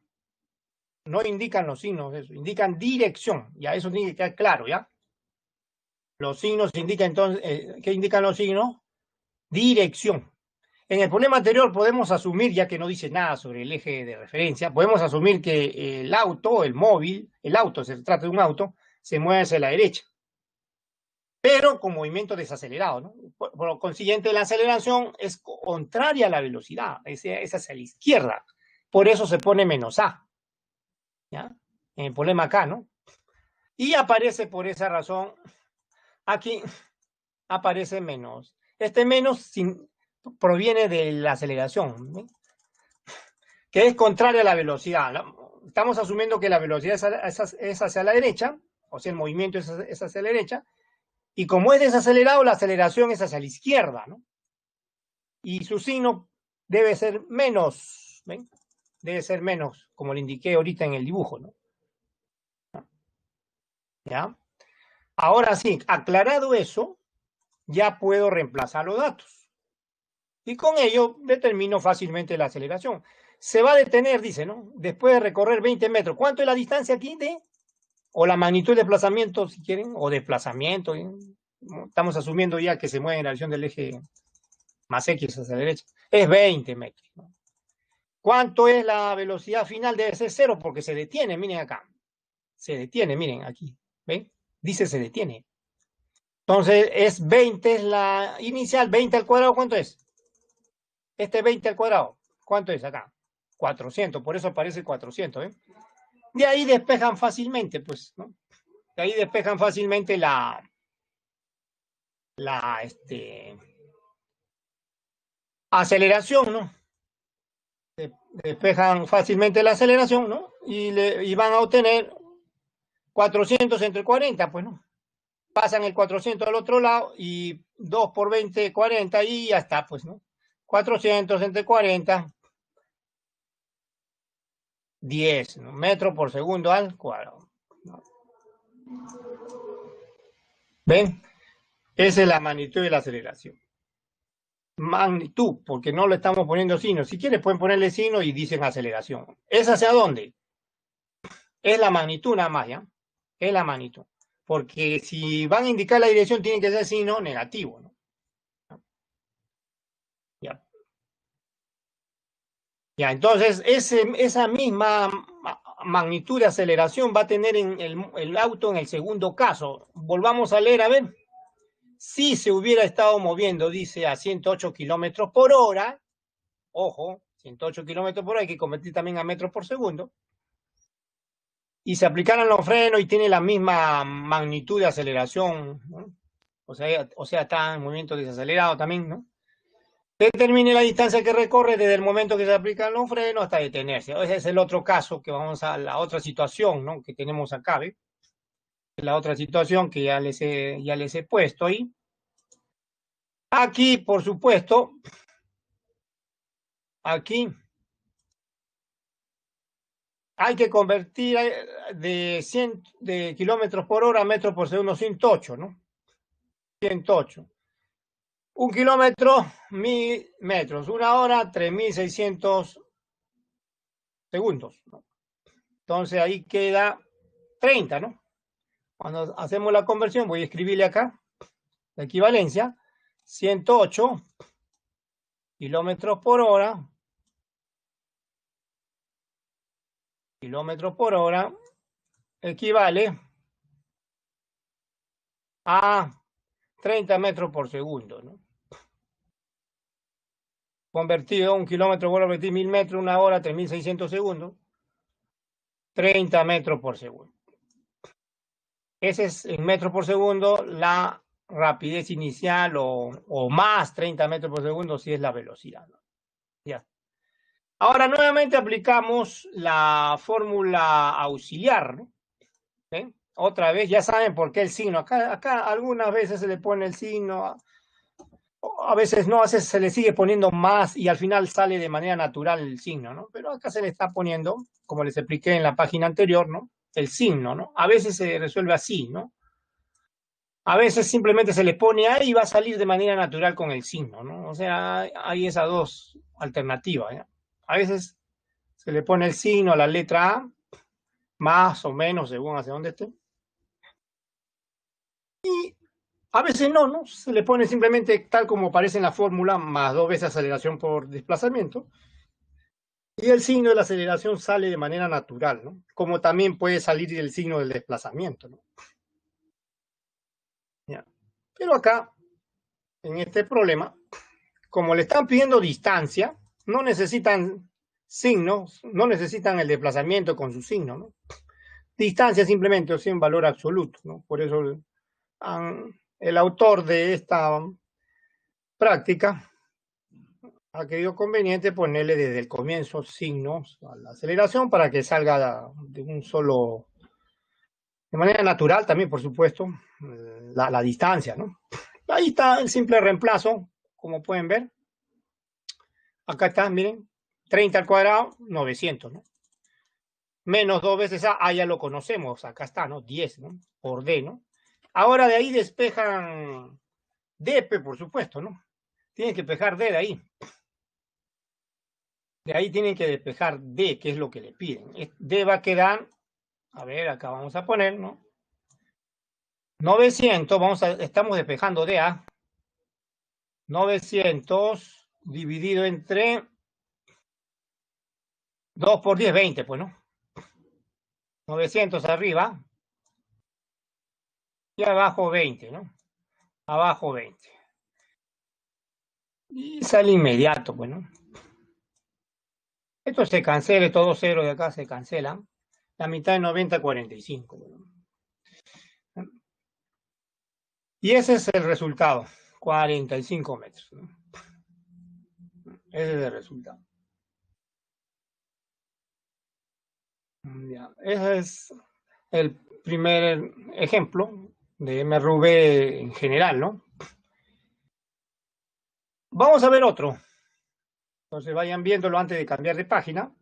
No indican los signos de eso, indican dirección. Ya eso tiene que quedar claro, ¿ya? Los signos indican entonces, ¿qué indican los signos? Dirección. En el problema anterior podemos asumir, ya que no dice nada sobre el eje de referencia, podemos asumir que el auto, el móvil, el auto, se trata de un auto, se mueve hacia la derecha, pero con movimiento desacelerado, ¿no? Por lo consiguiente, la aceleración es contraria a la velocidad, es hacia la izquierda. Por eso se pone menos A, ¿ya? En el problema acá, ¿no? Y aparece por esa razón, aquí aparece menos. Este menos proviene de la aceleración, ¿no? Que es contraria a la velocidad. Estamos asumiendo que la velocidad es hacia la derecha, o sea, el movimiento es hacia la derecha, y como es desacelerado, la aceleración es hacia la izquierda, ¿no? Y su signo debe ser menos, ¿ven? Debe ser menos, como le indiqué ahorita en el dibujo, ¿no? ¿Ya? Ahora sí, aclarado eso, ya puedo reemplazar los datos. Y con ello determino fácilmente la aceleración. Se va a detener, dice, ¿no? Después de recorrer 20 metros. ¿Cuánto es la distancia aquí o la magnitud de desplazamiento, si quieren, o desplazamiento? Estamos asumiendo ya que se mueve en la dirección del eje más X hacia la derecha. Es 20 metros, ¿no? ¿Cuánto es la velocidad final? Debe ser 0 porque se detiene, miren acá. Se detiene, miren aquí. ¿Ven? Dice se detiene. Entonces es 20, es la inicial. 20 al cuadrado, ¿cuánto es? Este 20 al cuadrado, ¿cuánto es acá? 400, por eso aparece 400, ¿eh? De ahí despejan fácilmente, pues, ¿no? De ahí despejan fácilmente aceleración, ¿no? Despejan fácilmente la aceleración, ¿no? Y van a obtener 400 entre 40, pues, ¿no? Pasan el 400 al otro lado y 2 por 20, 40 y ya está, pues, ¿no? 400 entre 40, 10, ¿no? Metros por segundo al cuadrado. ¿Ven? Esa es la magnitud de la aceleración. Magnitud, porque no le estamos poniendo signo. Si quieres pueden ponerle signo y dicen aceleración. ¿Es hacia dónde? Es la magnitud nada más, ¿ya? Es la magnitud. Porque si van a indicar la dirección tiene que ser signo negativo, ¿no? Ya. Ya, entonces esa misma magnitud de aceleración va a tener en el auto en el segundo caso. Volvamos a leer, a ver. Si se hubiera estado moviendo, dice, a 108 kilómetros por hora, ojo, 108 kilómetros por hora, hay que convertir también a metros por segundo, y se aplicaran los frenos y tiene la misma magnitud de aceleración, ¿no? O sea, está en movimiento desacelerado también, ¿no? Determine la distancia que recorre desde el momento que se aplican los frenos hasta detenerse. Ese es el otro caso que vamos a la otra situación, ¿no? Que tenemos acá, ¿ve? La otra situación que ya les he puesto ahí. Aquí, por supuesto, aquí hay que convertir de 100 de kilómetros por hora a metros por segundo, 108, ¿no? 108. Un kilómetro, 1000 metros. Una hora, 3600 segundos, ¿no? Entonces ahí queda 30, ¿no? Cuando hacemos la conversión, voy a escribirle acá la equivalencia: 108 kilómetros por hora, equivale a 30 metros por segundo, ¿no? Convertido, un kilómetro, vuelvo a repetir, 1000 metros, una hora, 3600 segundos, 30 metros por segundo. Ese es en metros por segundo la rapidez inicial o más 30 metros por segundo si es la velocidad, ¿no? Ya. Ahora nuevamente aplicamos la fórmula auxiliar, ¿no? ¿Eh? Otra vez, ya saben por qué el signo. Acá algunas veces se le pone el signo, a veces no, a veces se le sigue poniendo más y al final sale de manera natural el signo, ¿no? Pero acá se le está poniendo, como les expliqué en la página anterior, ¿no? El signo, ¿no? A veces se resuelve así, ¿no? A veces simplemente se le pone ahí y va a salir de manera natural con el signo, ¿no? O sea, hay esas dos alternativas, ¿ya? A veces se le pone el signo a la letra A, más o menos según hacia dónde esté. Y a veces no, ¿no? Se le pone simplemente tal como aparece en la fórmula, más 2 veces aceleración por desplazamiento. Y el signo de la aceleración sale de manera natural, ¿no? Como también puede salir el signo del desplazamiento, ¿no? ¿Ya? Pero acá, en este problema, como le están pidiendo distancia, no necesitan signos, no necesitan el desplazamiento con su signo, ¿no? Distancia simplemente, o sea, en valor absoluto, ¿no? Por eso el autor de esta práctica ha querido conveniente ponerle desde el comienzo signos a la aceleración para que salga de un solo, de manera natural también, por supuesto, la distancia, ¿no? Ahí está el simple reemplazo, como pueden ver. Acá está, miren, 30 al cuadrado, 900, ¿no? Menos 2 veces A, ya lo conocemos, acá está, ¿no? 10, ¿no? Por D, ¿no? Ahora de ahí despejan DP, por supuesto, ¿no? Tienen que despejar D de ahí. De ahí tienen que despejar D, que es lo que le piden. D va a quedar, a ver, acá vamos a poner, ¿no? 900, estamos despejando D a 900 dividido entre 2 por 10, 20, pues, ¿no? 900 arriba y abajo 20, ¿no? Abajo 20. Y sale inmediato, pues, ¿no? Esto se cancela, todo cero de acá se cancelan. La mitad de 90, 45. Y ese es el resultado, 45 metros. ¿No? Ese es el resultado. Ya. Ese es el primer ejemplo de MRV en general, ¿no? Vamos a ver otro. Entonces vayan viéndolo antes de cambiar de página.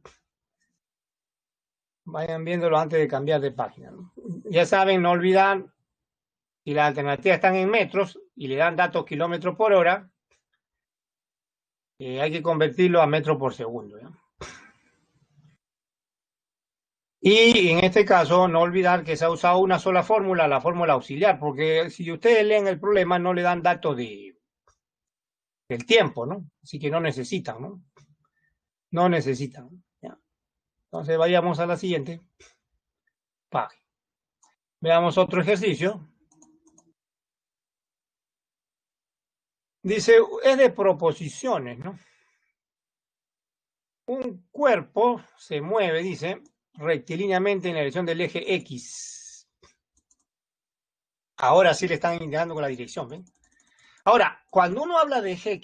Vayan viéndolo antes de cambiar de página, ¿no? Ya saben, no olvidan, si las alternativas están en metros y le dan datos kilómetros por hora, hay que convertirlo a metros por segundo. ¿Ya? Y en este caso, no olvidar que se ha usado una sola fórmula, la fórmula auxiliar, porque si ustedes leen el problema, no le dan datos del tiempo, ¿no? Así que no necesitan, ¿no? No necesitan. ¿Ya? Entonces vayamos a la siguiente página. Veamos otro ejercicio. Dice, es de proposiciones, ¿no? Un cuerpo se mueve, dice, rectilíneamente en la dirección del eje X. Ahora sí le están indicando con la dirección, ¿ven? Ahora, cuando uno habla de eje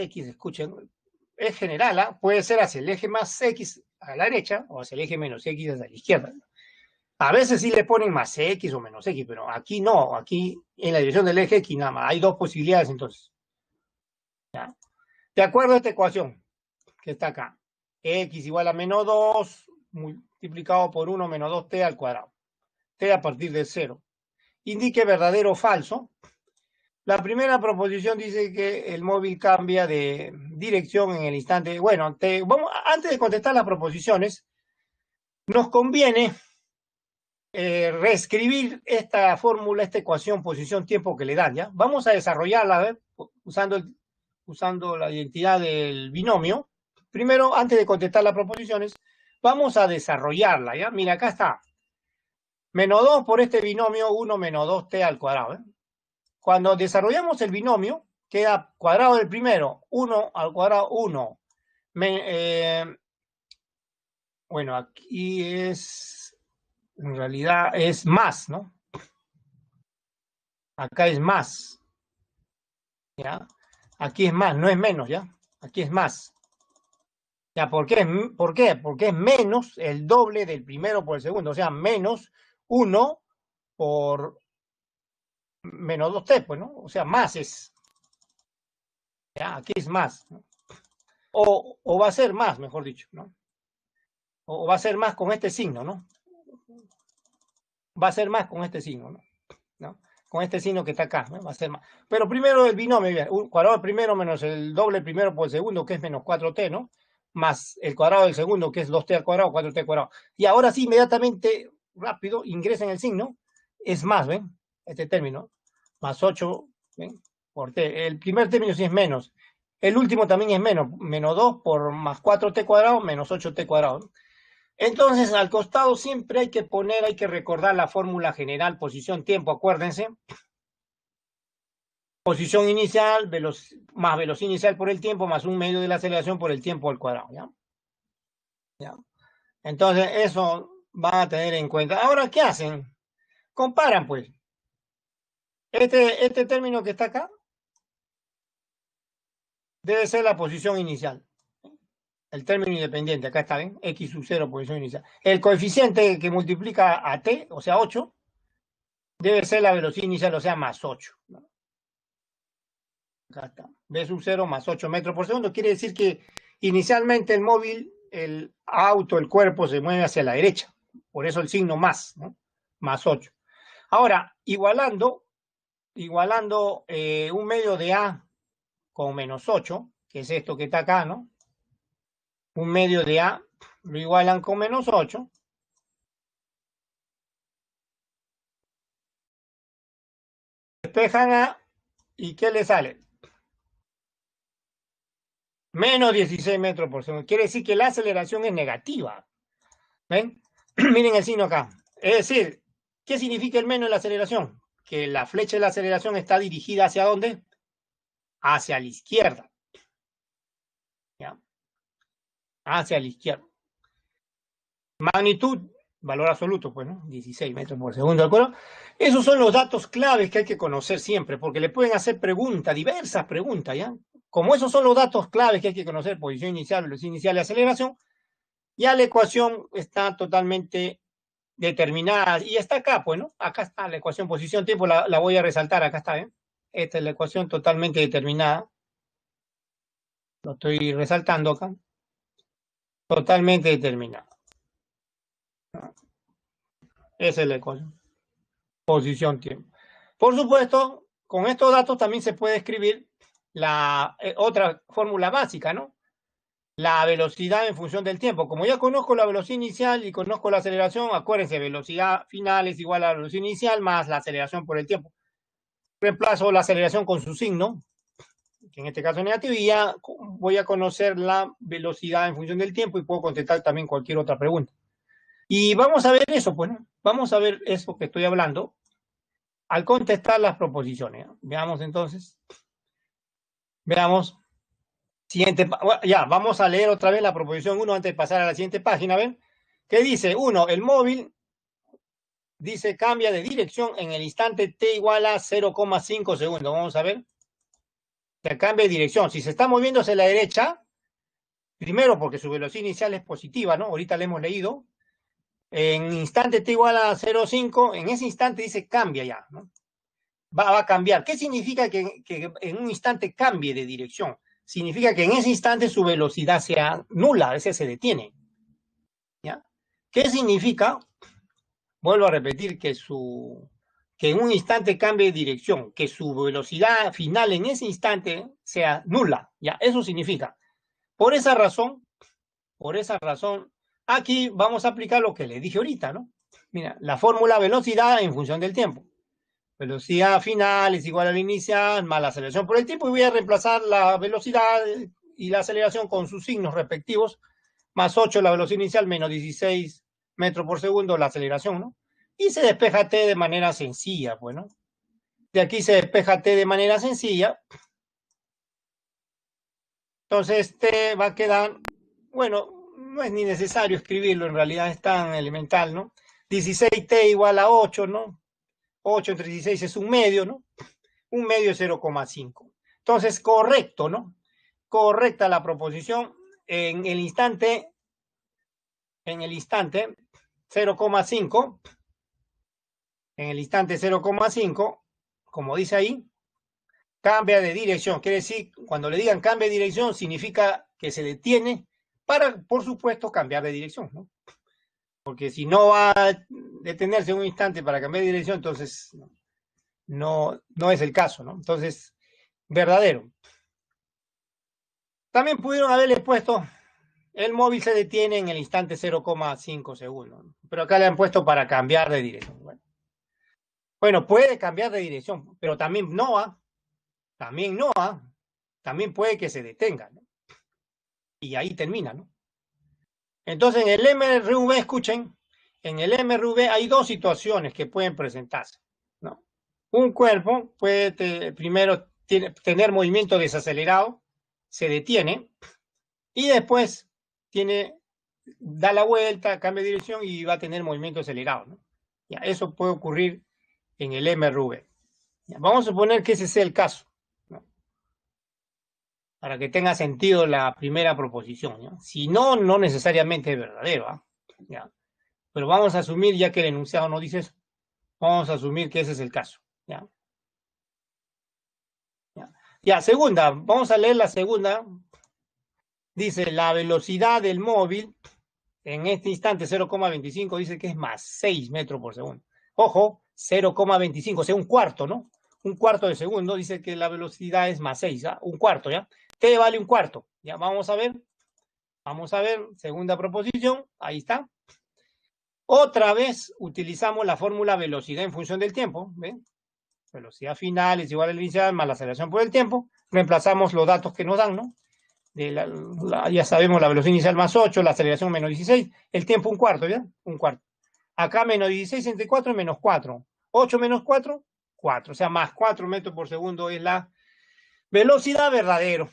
X, escuchen, es general, ¿eh? Puede ser hacia el eje más X a la derecha o hacia el eje menos X hacia la izquierda. A veces sí le ponen más X o menos X, pero aquí no, aquí en la dirección del eje X nada más. Hay dos posibilidades entonces. ¿Ya? De acuerdo a esta ecuación que está acá, X igual a menos 2 multiplicado por 1 menos 2t al cuadrado. T a partir de 0. Indique verdadero o falso. La primera proposición dice que el móvil cambia de dirección en el instante. Bueno, antes de contestar las proposiciones, nos conviene reescribir esta fórmula, esta ecuación, posición, tiempo que le dan. ¿Ya? Vamos a desarrollarla usando la identidad del binomio. Primero, antes de contestar las proposiciones, vamos a desarrollarla. ¿Ya? Mira, acá está. Menos 2 por este binomio, 1 menos 2t al cuadrado. Cuando desarrollamos el binomio, queda cuadrado del primero, 1 al cuadrado 1. Bueno, aquí en realidad es más, ¿no? Acá es más, ¿ya? Aquí es más, no es menos, ¿ya? Aquí es más. ¿Ya? ¿Por qué? ¿Por qué? Porque es menos el doble del primero por el segundo, o sea, menos 1 por menos 2t, pues, ¿no? O sea, más es. ¿Ya? Aquí es más, ¿no? O va a ser más, mejor dicho, ¿no? O va a ser más con este signo, ¿no? Va a ser más con este signo, ¿no? Con este signo que está acá, ¿no? Va a ser más. Pero primero el binomio, un cuadrado del primero menos el doble del primero por el segundo, que es menos 4t, ¿no? Más el cuadrado del segundo, que es 2t al cuadrado, 4t al cuadrado. Y ahora sí, inmediatamente, rápido, ingresen el signo, es más, ¿ven? Este término, más 8, ¿ven? Por t. El primer término sí es menos. El último también es menos 2 por más 4t cuadrado, menos 8t cuadrado, ¿no? Entonces, al costado siempre hay que recordar la fórmula general, posición, tiempo, acuérdense. Posición inicial, más velocidad inicial por el tiempo, más un medio de la aceleración por el tiempo al cuadrado, ¿ya? ¿Ya? Entonces, eso van a tener en cuenta. Ahora, ¿qué hacen? Comparan, pues. Este término que está acá debe ser la posición inicial. El término independiente, acá está, ¿ven? X sub 0, posición inicial. El coeficiente que multiplica a t, o sea, 8, debe ser la velocidad inicial, o sea, más 8. ¿No? Acá está. V sub 0 más 8 metros por segundo. Quiere decir que inicialmente el móvil, el auto, el cuerpo se mueve hacia la derecha. Por eso el signo más, ¿no? Más 8. Ahora, igualando un medio de A con menos 8, que es esto que está acá, ¿no? Un medio de A lo igualan con menos 8. Despejan A y ¿qué le sale? Menos 16 metros por segundo. Quiere decir que la aceleración es negativa. ¿Ven? Miren el signo acá. Es decir, ¿qué significa el menos en la aceleración? Que la flecha de la aceleración está dirigida ¿hacia dónde? Hacia la izquierda. ¿Ya? Hacia la izquierda. Magnitud valor absoluto, pues, ¿no? 16 metros por segundo, ¿de acuerdo? Esos son los datos claves que hay que conocer siempre, porque le pueden hacer preguntas, diversas preguntas, ¿ya? Como esos son los datos claves que hay que conocer, posición inicial, velocidad inicial y aceleración, ya la ecuación está totalmente determinada, y está acá, pues, ¿no? Acá está la ecuación posición-tiempo, la voy a resaltar, acá está, ¿eh? Esta es la ecuación totalmente determinada, lo estoy resaltando acá, totalmente determinada. Esa es la ecuación, posición-tiempo. Por supuesto, con estos datos también se puede escribir la otra fórmula básica, ¿no? La velocidad en función del tiempo. Como ya conozco la velocidad inicial y conozco la aceleración, acuérdense, velocidad final es igual a la velocidad inicial más la aceleración por el tiempo. Reemplazo la aceleración con su signo, que en este caso es negativo, y ya voy a conocer la velocidad en función del tiempo y puedo contestar también cualquier otra pregunta. Y vamos a ver eso, pues, ¿no? Vamos a ver eso que estoy hablando al contestar las proposiciones. Veamos entonces. Veamos. Siguiente, ya, vamos a leer otra vez la proposición 1 antes de pasar a la siguiente página. ¿Ven? ¿Qué dice? 1. El móvil, dice, cambia de dirección en el instante t igual a 0,5 segundos. Vamos a ver. Que cambia de dirección. Si se está moviendo hacia la derecha, primero porque su velocidad inicial es positiva, ¿no? Ahorita le hemos leído. En instante t igual a 0,5, en ese instante dice cambia ya, ¿no? Va a cambiar. ¿Qué significa que en un instante cambie de dirección? Significa que en ese instante su velocidad sea nula, a veces se detiene. ¿Ya? ¿Qué significa? Vuelvo a repetir que en un instante cambie de dirección, que su velocidad final en ese instante sea nula. ¿Ya? Eso significa. Por esa razón, aquí vamos a aplicar lo que le dije ahorita, ¿no? Mira, la fórmula velocidad en función del tiempo. Velocidad final es igual a la inicial más la aceleración por el tiempo, y voy a reemplazar la velocidad y la aceleración con sus signos respectivos, más 8 la velocidad inicial, menos 16 metros por segundo la aceleración, ¿no? Y se despeja t de manera sencilla, pues, ¿no? De aquí se despeja t de manera sencilla. Entonces t va a quedar, bueno, no es ni necesario escribirlo, en realidad es tan elemental, ¿no? 16t igual a 8, ¿no? 8 entre 16 es un medio, ¿no? Un medio es 0,5. Entonces, correcto, ¿no? Correcta la proposición en el instante 0,5, en el instante 0,5, como dice ahí, cambia de dirección. Quiere decir, cuando le digan cambia de dirección, significa que se detiene para, por supuesto, cambiar de dirección, ¿no? Porque si no va a detenerse un instante para cambiar de dirección, entonces no es el caso, ¿no? Entonces, verdadero. También pudieron haberle puesto, el móvil se detiene en el instante 0,5 segundos, ¿no? Pero acá le han puesto para cambiar de dirección. Bueno, puede cambiar de dirección, pero también no, también puede que se detenga, ¿no? Y ahí termina, ¿no? Entonces, en el MRV, escuchen, en el MRV hay dos situaciones que pueden presentarse, ¿no? Un cuerpo puede primero tener movimiento desacelerado, se detiene, y después da la vuelta, cambia de dirección y va a tener movimiento acelerado, ¿no? Ya, eso puede ocurrir en el MRV. Ya, vamos a suponer que ese sea el caso, ¿no? Para que tenga sentido la primera proposición, ¿ya? Si no, no necesariamente es verdadero, ¿ah? ¿Ya? Pero vamos a asumir, ya que el enunciado no dice eso, vamos a asumir que ese es el caso. ¿Ya? Ya, segunda, vamos a leer la segunda. Dice, la velocidad del móvil en este instante 0,25 dice que es más 6 metros por segundo. Ojo, 0,25, o sea, un cuarto, ¿no? Un cuarto de segundo dice que la velocidad es más 6, ¿ah? Un cuarto, ¿ya? T vale un cuarto. Ya, vamos a ver, segunda proposición, ahí está. Otra vez utilizamos la fórmula velocidad en función del tiempo, ¿ven? Velocidad final es igual a la inicial más la aceleración por el tiempo. Reemplazamos los datos que nos dan, ¿no? Ya sabemos la velocidad inicial más 8, la aceleración menos 16, el tiempo un cuarto, ¿ya? Un cuarto. Acá menos 16 entre 4 es menos 4. 8 menos 4, 4. O sea, más 4 metros por segundo es la velocidad verdadero.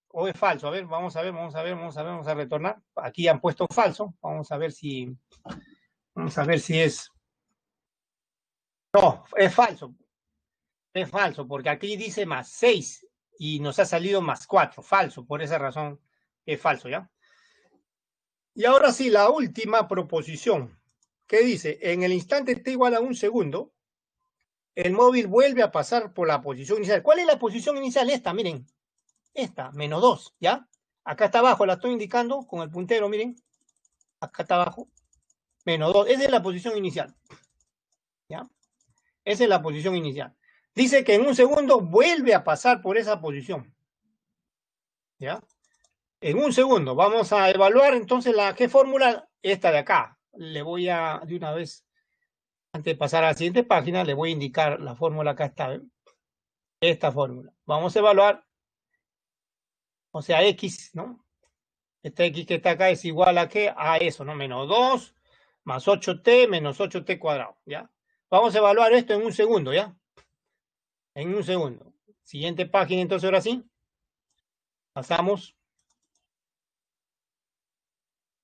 ¿O es falso? A ver, vamos a retornar. Aquí han puesto falso. Vamos a ver si Vamos a ver si es... No, es falso. Es falso, porque aquí dice más 6 y nos ha salido más 4. Falso, por esa razón es falso, ¿ya? Y ahora sí, la última proposición, que dice, en el instante t igual a 1 segundo, el móvil vuelve a pasar por la posición inicial. ¿Cuál es la posición inicial? Esta, miren. Esta, menos 2, ¿ya? Acá está abajo, la estoy indicando con el puntero, miren. Acá está abajo, menos 2. Esa es la posición inicial, ¿ya? Esa es la posición inicial. Dice que en 1 segundo vuelve a pasar por esa posición, ¿ya? En 1 segundo. Vamos a evaluar entonces ¿qué fórmula? Esta de acá. Le voy a, de una vez, antes de pasar a la siguiente página, le voy a indicar la fórmula. Acá está, ¿ven? Esta fórmula. Vamos a evaluar, o sea, x, ¿no? Esta x que está acá es igual a ¿qué? A eso, ¿no? Menos 2 más 8t menos 8t cuadrado, ¿ya? Vamos a evaluar esto en 1 segundo, ¿ya? En 1 segundo. Siguiente página, entonces, ahora sí. Pasamos.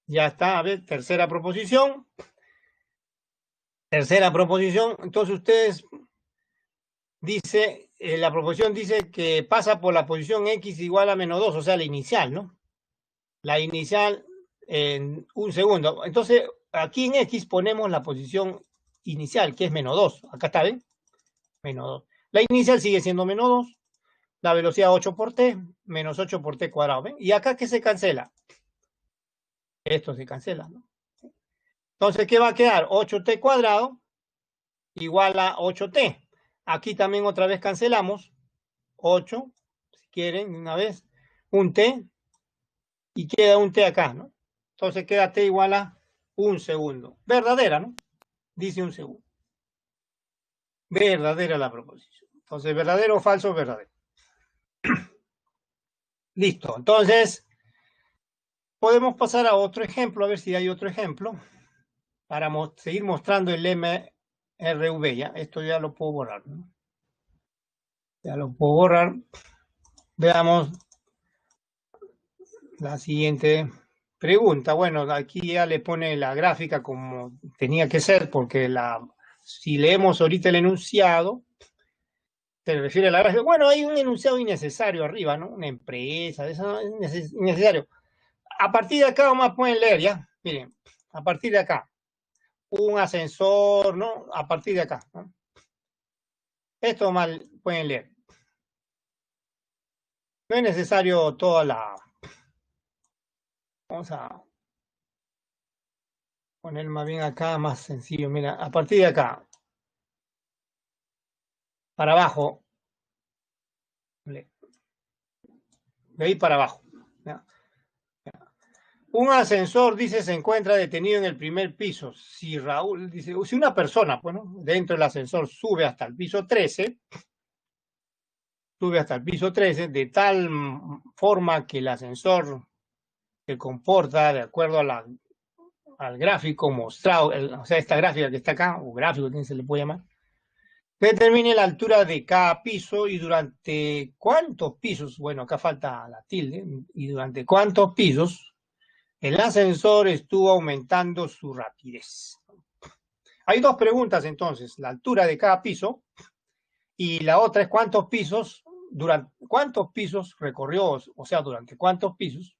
Ya está, a ver, tercera proposición. Tercera proposición. Entonces, ustedes dice, la proposición dice que pasa por la posición x igual a menos 2, o sea, la inicial, ¿no? La inicial en 1 segundo. Entonces, aquí en x ponemos la posición inicial, que es menos 2. Acá está, ¿ven? Menos 2. La inicial sigue siendo menos 2. La velocidad 8 por t, menos 8 por t cuadrado, ¿ven? Y acá, ¿qué se cancela? Esto se cancela, ¿no? Entonces, ¿qué va a quedar? 8t cuadrado igual a 8t. Aquí también otra vez cancelamos. 8, si quieren, una vez. Un t. Y queda un t acá, ¿no? Entonces queda t igual a 1 segundo. Verdadera, ¿no? Dice 1 segundo. Verdadera la proposición. Entonces, verdadero o falso, verdadero. Listo. Entonces, podemos pasar a otro ejemplo, a ver si hay otro ejemplo, para seguir mostrando el MRV, ¿ya? Esto ya lo puedo borrar, ¿no? Ya lo puedo borrar. Veamos la siguiente pregunta. Bueno, aquí ya le pone la gráfica como tenía que ser, porque si leemos ahorita el enunciado, se refiere a la gráfica. Bueno, hay un enunciado innecesario arriba, ¿no? Una empresa, eso no es innecesario. A partir de acá, vamos a poder leer, ¿ya? Miren, a partir de acá. Un ascensor, ¿no? A partir de acá, ¿no? Esto mal pueden leer. No es necesario toda la... Vamos a poner más bien acá, más sencillo. Mira, a partir de acá, para abajo, de ahí para abajo. ¿Ya? Un ascensor, dice, se encuentra detenido en el primer piso. Si Raúl, dice, si una persona, bueno, dentro del ascensor sube hasta el piso 13, de tal forma que el ascensor se comporta de acuerdo al gráfico mostrado, o sea, esta gráfica que está acá, o gráfico, ¿quién se le puede llamar? Determine la altura de cada piso y durante cuántos pisos, bueno, acá falta la tilde, y durante cuántos pisos el ascensor estuvo aumentando su rapidez. Hay dos preguntas entonces, la altura de cada piso y la otra es cuántos pisos recorrió, o sea, durante cuántos pisos,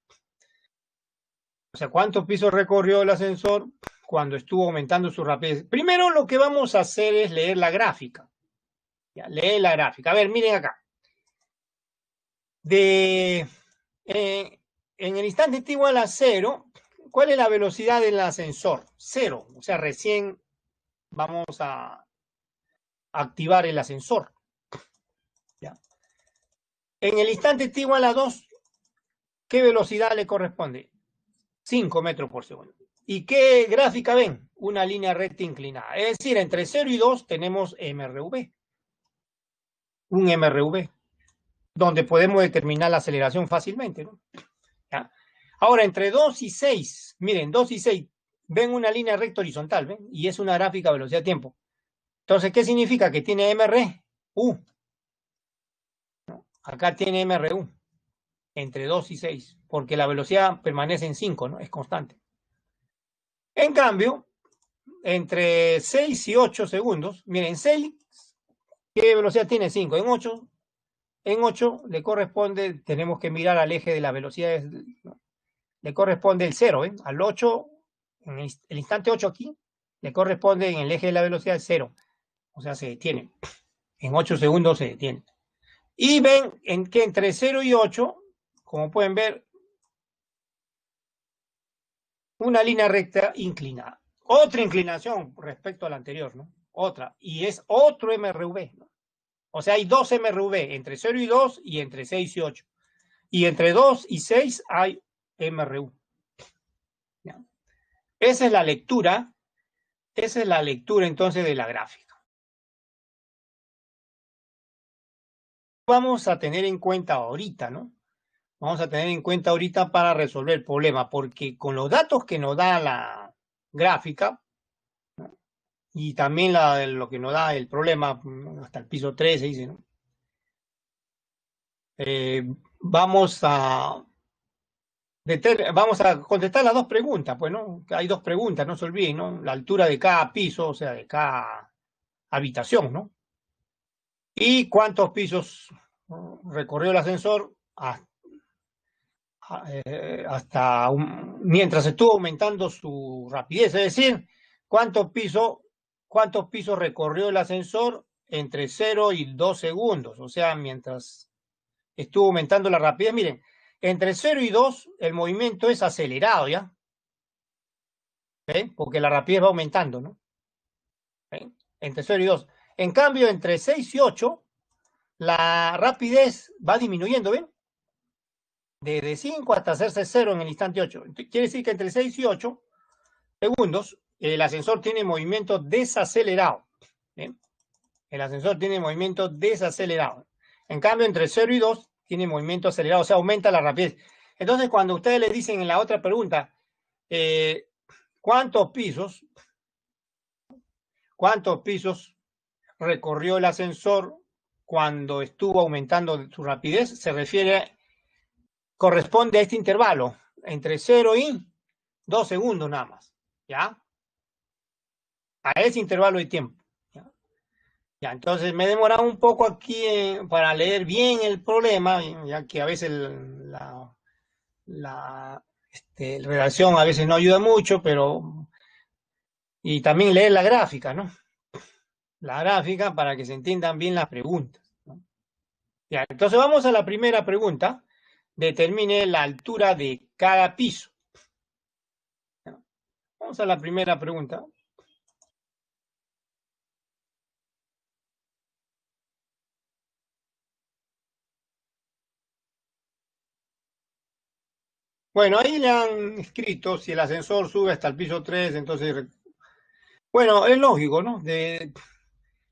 o sea, cuántos pisos recorrió el ascensor cuando estuvo aumentando su rapidez. Primero lo que vamos a hacer es leer la gráfica. Ya, lee la gráfica. A ver, miren acá. En el instante t igual a 0, ¿cuál es la velocidad del ascensor? 0. O sea, recién vamos a activar el ascensor. ¿Ya? En el instante t igual a 2, ¿qué velocidad le corresponde? 5 metros por segundo. ¿Y qué gráfica ven? Una línea recta inclinada. Es decir, entre 0 y 2 tenemos MRV. Un MRV, donde podemos determinar la aceleración fácilmente, ¿no? ¿Ya? Ahora, entre 2 y 6, miren, 2 y 6, ven una línea recta horizontal, ¿ven? Y es una gráfica velocidad-tiempo. Entonces, ¿qué significa? Que tiene MRU. ¿No? Acá tiene MRU, entre 2 y 6, porque la velocidad permanece en 5, ¿no? Es constante. En cambio, entre 6 y 8 segundos. Miren, 6, ¿qué velocidad tiene? 5. En 8 le corresponde, tenemos que mirar al eje de las velocidades, ¿no? Le corresponde el 0, ¿eh? Al 8, en el instante 8 aquí, le corresponde en el eje de la velocidad 0. O sea, se detiene. En 8 segundos se detiene. Y ven en que entre 0 y 8, como pueden ver, una línea recta inclinada. Otra inclinación respecto a la anterior, ¿no? Otra. Y es otro MRV, ¿no? O sea, hay dos MRV, entre 0 y 2 y entre 6 y 8. Y entre 2 y 6 hay MRU. ¿Ya? Esa es la lectura entonces de la gráfica. Vamos a tener en cuenta ahorita, ¿no? Vamos a tener en cuenta ahorita para resolver el problema, porque con los datos que nos da la gráfica, ¿no? Y también lo que nos da el problema, ¿no? Hasta el piso 13 dice, ¿no? Vamos a contestar las dos preguntas, pues, ¿no? Hay dos preguntas, no se olviden, ¿no? La altura de cada piso, o sea, de cada habitación, ¿no? Y cuántos pisos recorrió el ascensor hasta mientras estuvo aumentando su rapidez, es decir, cuántos pisos recorrió el ascensor entre 0 y 2 segundos, o sea, mientras estuvo aumentando la rapidez. Miren, entre 0 y 2 el movimiento es acelerado, ¿ya? ¿Eh? Porque la rapidez va aumentando, ¿no? ¿Eh? Entre 0 y 2. En cambio, entre 6 y 8, la rapidez va disminuyendo, ¿ven? De 5 hasta hacerse 0 en el instante 8. Quiere decir que entre 6 y 8 segundos el ascensor tiene movimiento desacelerado. ¿Eh? El ascensor tiene movimiento desacelerado. En cambio, entre 0 y 2 tiene movimiento acelerado, o sea, aumenta la rapidez. Entonces, cuando ustedes le dicen en la otra pregunta, ¿cuántos pisos recorrió el ascensor cuando estuvo aumentando su rapidez? Corresponde a este intervalo, entre 0 y 2 segundos nada más, ¿ya? A ese intervalo de tiempo. Ya, entonces me he demorado un poco aquí para leer bien el problema, ya que a veces la redacción a veces no ayuda mucho, pero... Y también leer la gráfica, ¿no? La gráfica para que se entiendan bien las preguntas, ¿no? Ya, entonces vamos a la primera pregunta. Determine la altura de cada piso. ¿Ya? Vamos a la primera pregunta. Bueno, ahí le han escrito si el ascensor sube hasta el piso 3, entonces, bueno, es lógico, ¿no?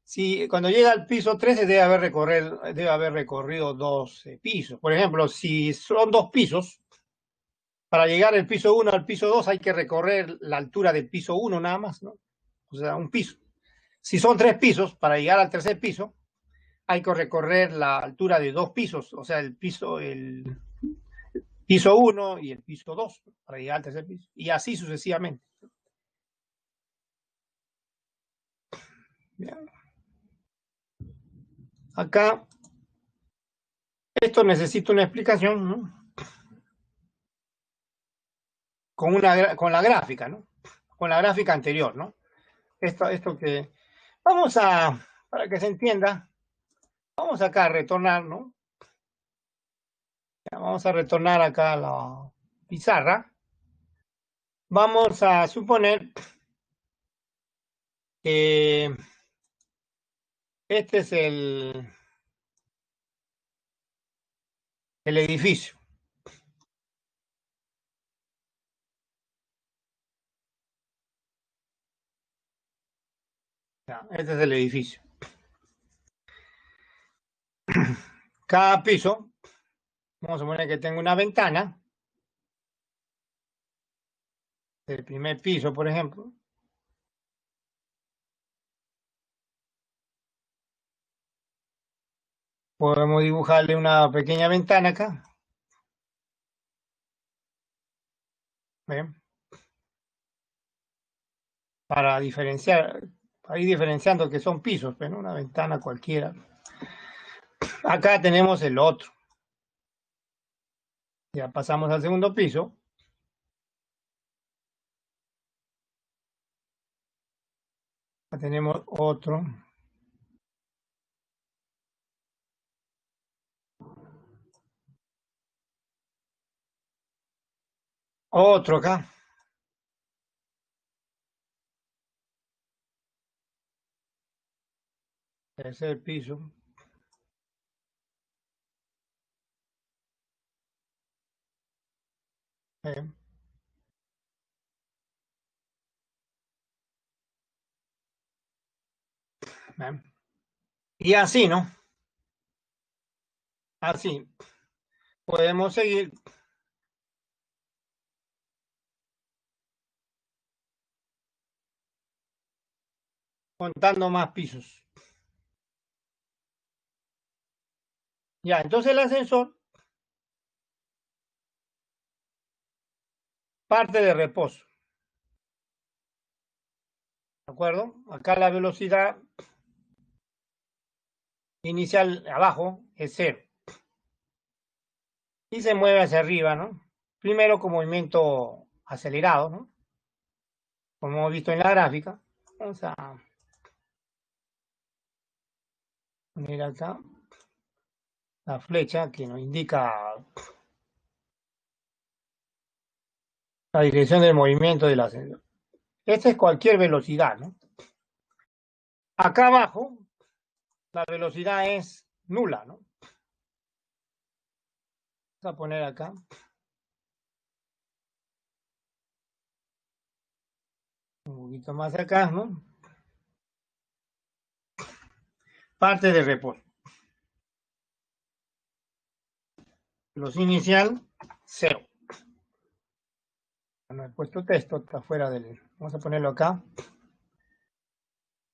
Si cuando llega al piso 13 debe haber recorrido 12 pisos. Por ejemplo, si son 2 pisos, para llegar del piso 1 al piso 2 hay que recorrer la altura del piso 1 nada más, ¿no? O sea, un piso. Si son 3 pisos, para llegar al tercer piso, hay que recorrer la altura de 2 pisos, o sea, el piso 1 y el piso 2 para llegar al tercer piso, y así sucesivamente. Bien. Acá, esto necesita una explicación, ¿no? Con la gráfica, ¿no? Con la gráfica anterior, ¿no? Esto que... para que se entienda, vamos acá a retornar, ¿no? Vamos a retornar acá a la pizarra. Vamos a suponer que este es el edificio. Este es el edificio. Cada piso, vamos a poner que tengo una ventana del primer piso, por ejemplo. Podemos dibujarle una pequeña ventana acá. ¿Ven? para diferenciar, para ir diferenciando que son pisos, pero una ventana cualquiera. Acá tenemos el otro. Ya pasamos al segundo piso. Acá tenemos otro. Otro acá. Tercer piso. Eh, eh. Y así, ¿no? Así. Podemos seguir contando más pisos. Ya, entonces el ascensor parte de reposo. ¿De acuerdo? Acá la velocidad inicial abajo es 0. Y se mueve hacia arriba, ¿no? Primero con movimiento acelerado, ¿no? Como hemos visto en la gráfica. Vamos a poner acá la flecha que nos indica la dirección del movimiento del ascensor. Esta es cualquier velocidad, ¿no? Acá abajo la velocidad es nula, ¿no? Vamos a poner acá. Un poquito más acá, ¿no? Parte de reposo. Los inicial, 0. No he puesto texto, está fuera del... Vamos a ponerlo acá. Un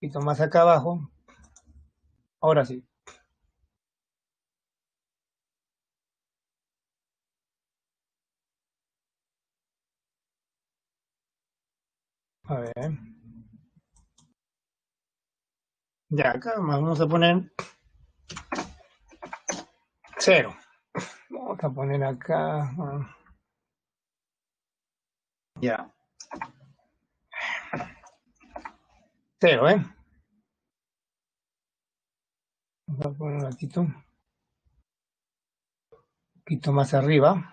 poquito más acá abajo. Ahora sí. A ver. Ya, acá vamos a poner 0. Vamos a poner acá. Ya. 0, ¿eh? Vamos a poner un poquito más arriba.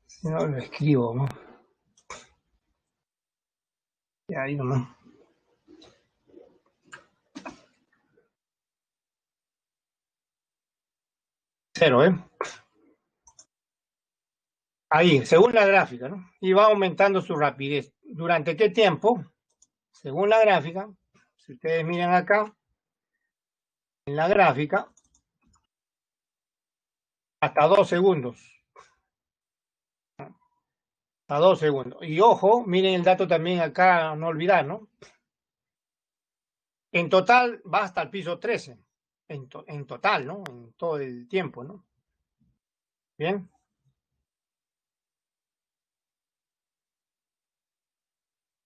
Si no, lo escribo, ¿no? Ya, ahí nomás. 0, ¿eh? Ahí, según la gráfica, ¿no? Y va aumentando su rapidez. ¿Durante qué tiempo? Según la gráfica, si ustedes miran acá, en la gráfica, hasta 2 segundos. A 2 segundos. Y ojo, miren el dato también acá, no olvidar, ¿no? En total va hasta el piso 13. En total, ¿no? En todo el tiempo, ¿no? Bien.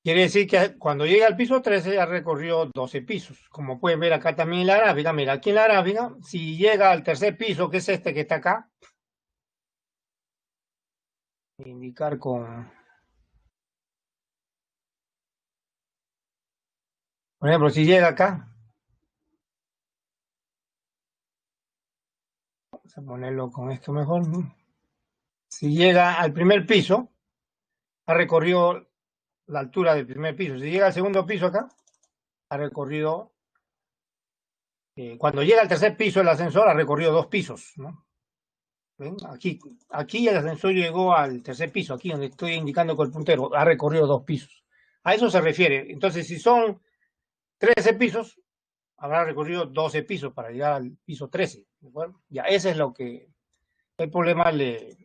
Quiere decir que cuando llega al piso 13 ya recorrió 12 pisos. Como pueden ver acá también en la gráfica, mira, aquí en la gráfica, si llega al tercer piso, que es este que está acá, indicar con, por ejemplo, si llega acá, vamos a ponerlo con esto mejor, ¿no? Si llega al primer piso, ha recorrido la altura del primer piso. Si llega al segundo piso acá, ha recorrido, cuando llega al tercer piso el ascensor ha recorrido 2 pisos, ¿no? ¿Ven? Aquí el ascensor llegó al tercer piso, aquí donde estoy indicando con el puntero, ha recorrido 2 pisos. A eso se refiere. Entonces, si son 13 pisos, habrá recorrido 12 pisos para llegar al piso 13. ¿De acuerdo? Ya, ese es lo que el problema le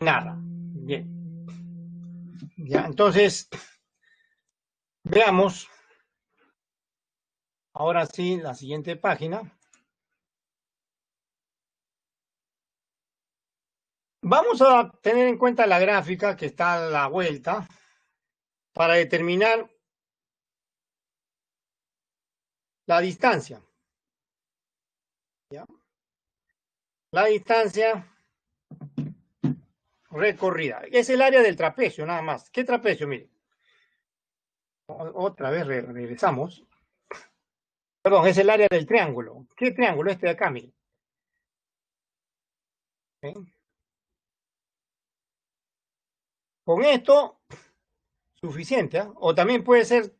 narra. Bien. Ya, entonces, veamos Ahora sí, la siguiente página. Vamos a tener en cuenta la gráfica que está a la vuelta para determinar la distancia. ¿Ya? La distancia recorrida. Es el área del trapecio, nada más. ¿Qué trapecio? Mire. Otra vez regresamos. Perdón, es el área del triángulo. ¿Qué triángulo? Este de acá, mire. ¿Sí? Con esto, suficiente. ¿Eh? O también puede ser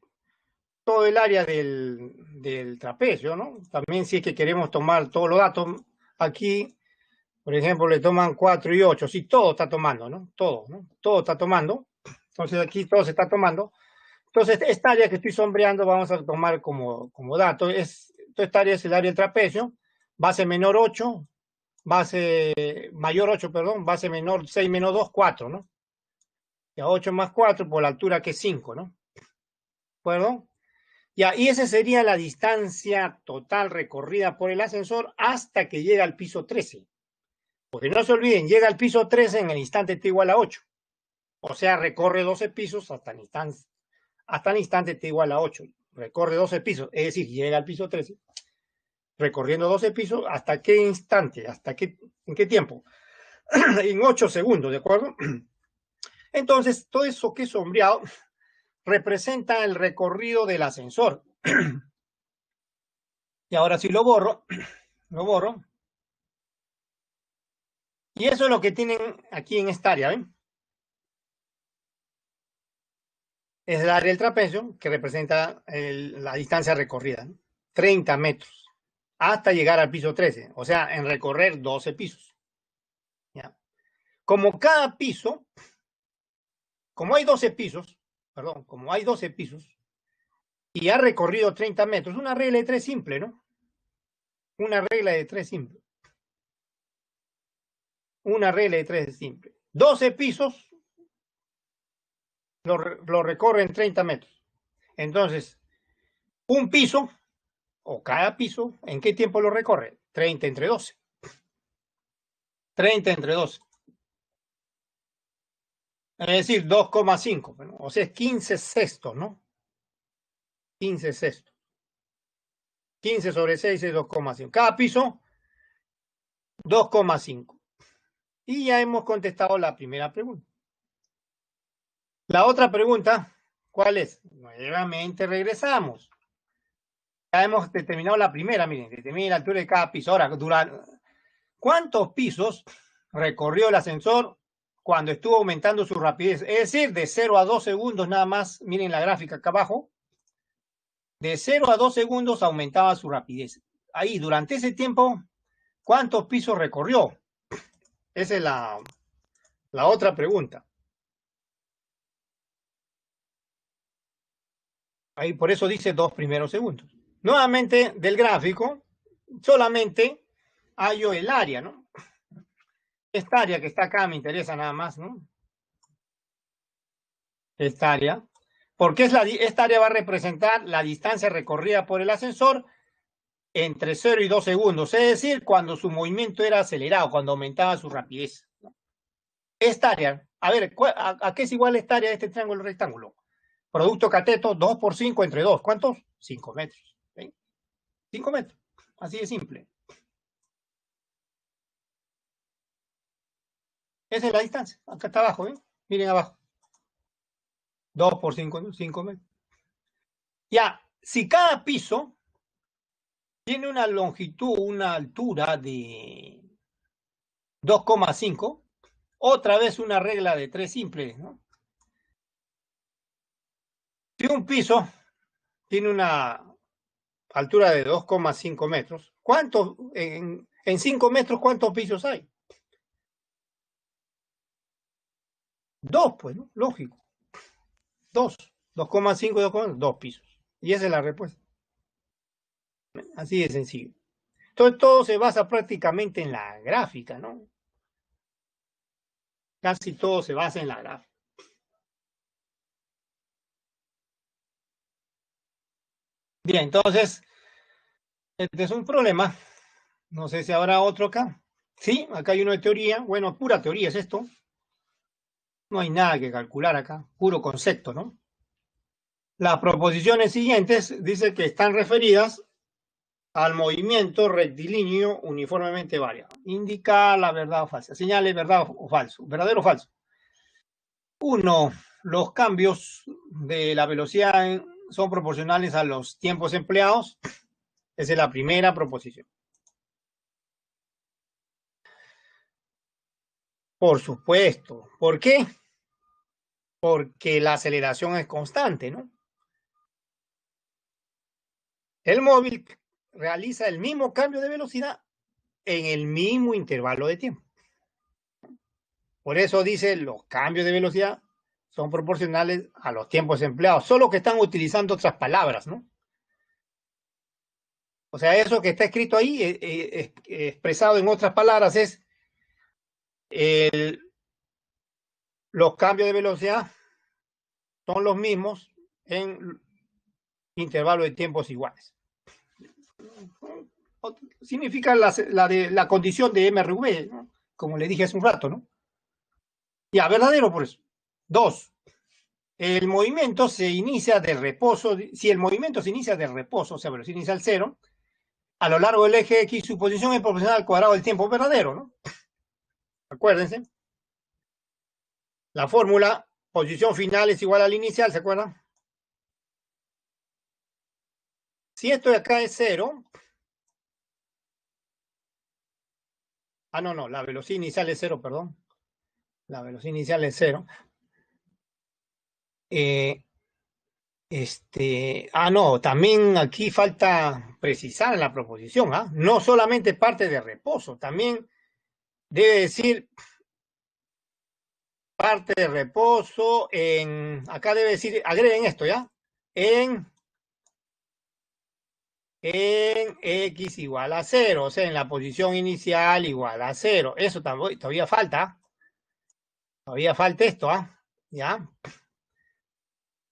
todo el área del trapecio, ¿no? También si es que queremos tomar todos los datos. Aquí, por ejemplo, le toman 4 y 8. Sí, todo está tomando, ¿no? Todo, ¿no? Todo está tomando. Entonces aquí todo se está tomando. Entonces, esta área que estoy sombreando vamos a tomar como dato. Esta área es el área del trapecio. Base menor 8, base mayor 8, perdón, base menor 6 menos 2, 4, ¿no? Ya 8 más 4 por la altura que es 5, ¿no? ¿De acuerdo? Ya, y esa sería la distancia total recorrida por el ascensor hasta que llega al piso 13. Porque no se olviden, llega al piso 13 en el instante t igual a 8. O sea, recorre 12 pisos hasta el instante t igual a 8. Recorre 12 pisos, es decir, llega al piso 13. Recorriendo 12 pisos, ¿hasta qué instante? ¿En qué tiempo? En 8 segundos, ¿de acuerdo? Entonces, todo eso que es sombreado representa el recorrido del ascensor. Y ahora si lo borro, lo borro. Y eso es lo que tienen aquí en esta área, ¿ven? Es el área del trapecio que representa la distancia recorrida, ¿no? 30 metros, hasta llegar al piso 13, o sea, en recorrer 12 pisos. ¿Ya? Como cada piso, como hay 12 pisos, perdón, como hay 12 pisos, y ha recorrido 30 metros, una regla de 3 simple, ¿no? Una regla de 3 simple. Una regla de 3 simple. 12 pisos lo recorren 30 metros. Entonces, un piso, o cada piso, ¿en qué tiempo lo recorre? 30 entre 12. 30 entre 12. Es decir, 2,5. ¿No? O sea, es 15 sextos, ¿no? 15 sextos. 15 sobre 6 es 2,5. Cada piso, 2,5. Y ya hemos contestado la primera pregunta. La otra pregunta, ¿cuál es? Nuevamente regresamos. Ya hemos determinado la primera, miren, determina la altura de cada piso. Ahora, ¿cuántos pisos recorrió el ascensor cuando estuvo aumentando su rapidez? Es decir, de 0 a 2 segundos nada más, miren la gráfica acá abajo, de 0 a 2 segundos aumentaba su rapidez. Ahí, durante ese tiempo, ¿cuántos pisos recorrió? Esa es la otra pregunta. Ahí por eso dice 2 primeros segundos. Nuevamente, del gráfico, solamente hallo el área, ¿no? Esta área que está acá me interesa nada más, ¿no? Esta área. Porque esta área va a representar la distancia recorrida por el ascensor entre 0 y 2 segundos, es decir, cuando su movimiento era acelerado, cuando aumentaba su rapidez. Esta área, a ver, ¿a qué es igual esta área de este triángulo rectángulo? Producto cateto, 2 por 5 entre 2. ¿Cuántos? 5 metros. ¿Sí? 5 metros. Así de simple. Esa es la distancia. Acá está abajo, ¿eh? Miren abajo. 2 por 5, 5 metros. Ya, si cada piso tiene una longitud, una altura de 2,5, otra vez una regla de 3 simple, ¿no? Si un piso tiene una altura de 2,5 metros, ¿cuántos, en 5 metros, cuántos pisos hay? 2, pues, ¿no? Lógico. 2. 2,5 y 2,5, 2 pisos. Y esa es la respuesta. Así de sencillo. Entonces todo se basa prácticamente en la gráfica, ¿no? Casi todo se basa en la gráfica. Bien, entonces Este es un problema. No sé si habrá otro acá. Sí, acá hay uno de teoría. Bueno, pura teoría es esto. No hay nada que calcular acá. Puro concepto, ¿no? Las proposiciones siguientes dice que están referidas al movimiento rectilíneo uniformemente variable. Indica la verdad o falsa. Señale verdad o falso. ¿Verdadero o falso? 1. Los cambios de la velocidad son proporcionales a los tiempos empleados. Esa es la primera proposición. Por supuesto. ¿Por qué? Porque la aceleración es constante, ¿no? El móvil realiza el mismo cambio de velocidad en el mismo intervalo de tiempo. Por eso dice los cambios de velocidad son proporcionales a los tiempos empleados, solo que están utilizando otras palabras, ¿no? O sea, eso que está escrito ahí, expresado en otras palabras, es los cambios de velocidad son los mismos en intervalos de tiempos iguales. Significa la condición de MRV, ¿no? Como le dije hace un rato, ¿no? Ya, verdadero por eso. 2. El movimiento se inicia de reposo. Si el movimiento se inicia de reposo, o sea, velocidad inicial 0, a lo largo del eje X, su posición es proporcional al cuadrado del tiempo verdadero, ¿no? Acuérdense. La fórmula, posición final es igual al inicial, ¿se acuerdan? Si esto de acá es 0, no, la velocidad inicial es 0, perdón. La velocidad inicial es 0. No, también aquí falta precisar en la proposición, ¿ah? No solamente parte de reposo, también debe decir parte de reposo acá debe decir, agreguen esto, ¿ya? En X igual a 0, o sea, en la posición inicial igual a 0. Eso todavía falta. Todavía falta esto, ¿ah? ¿Ya?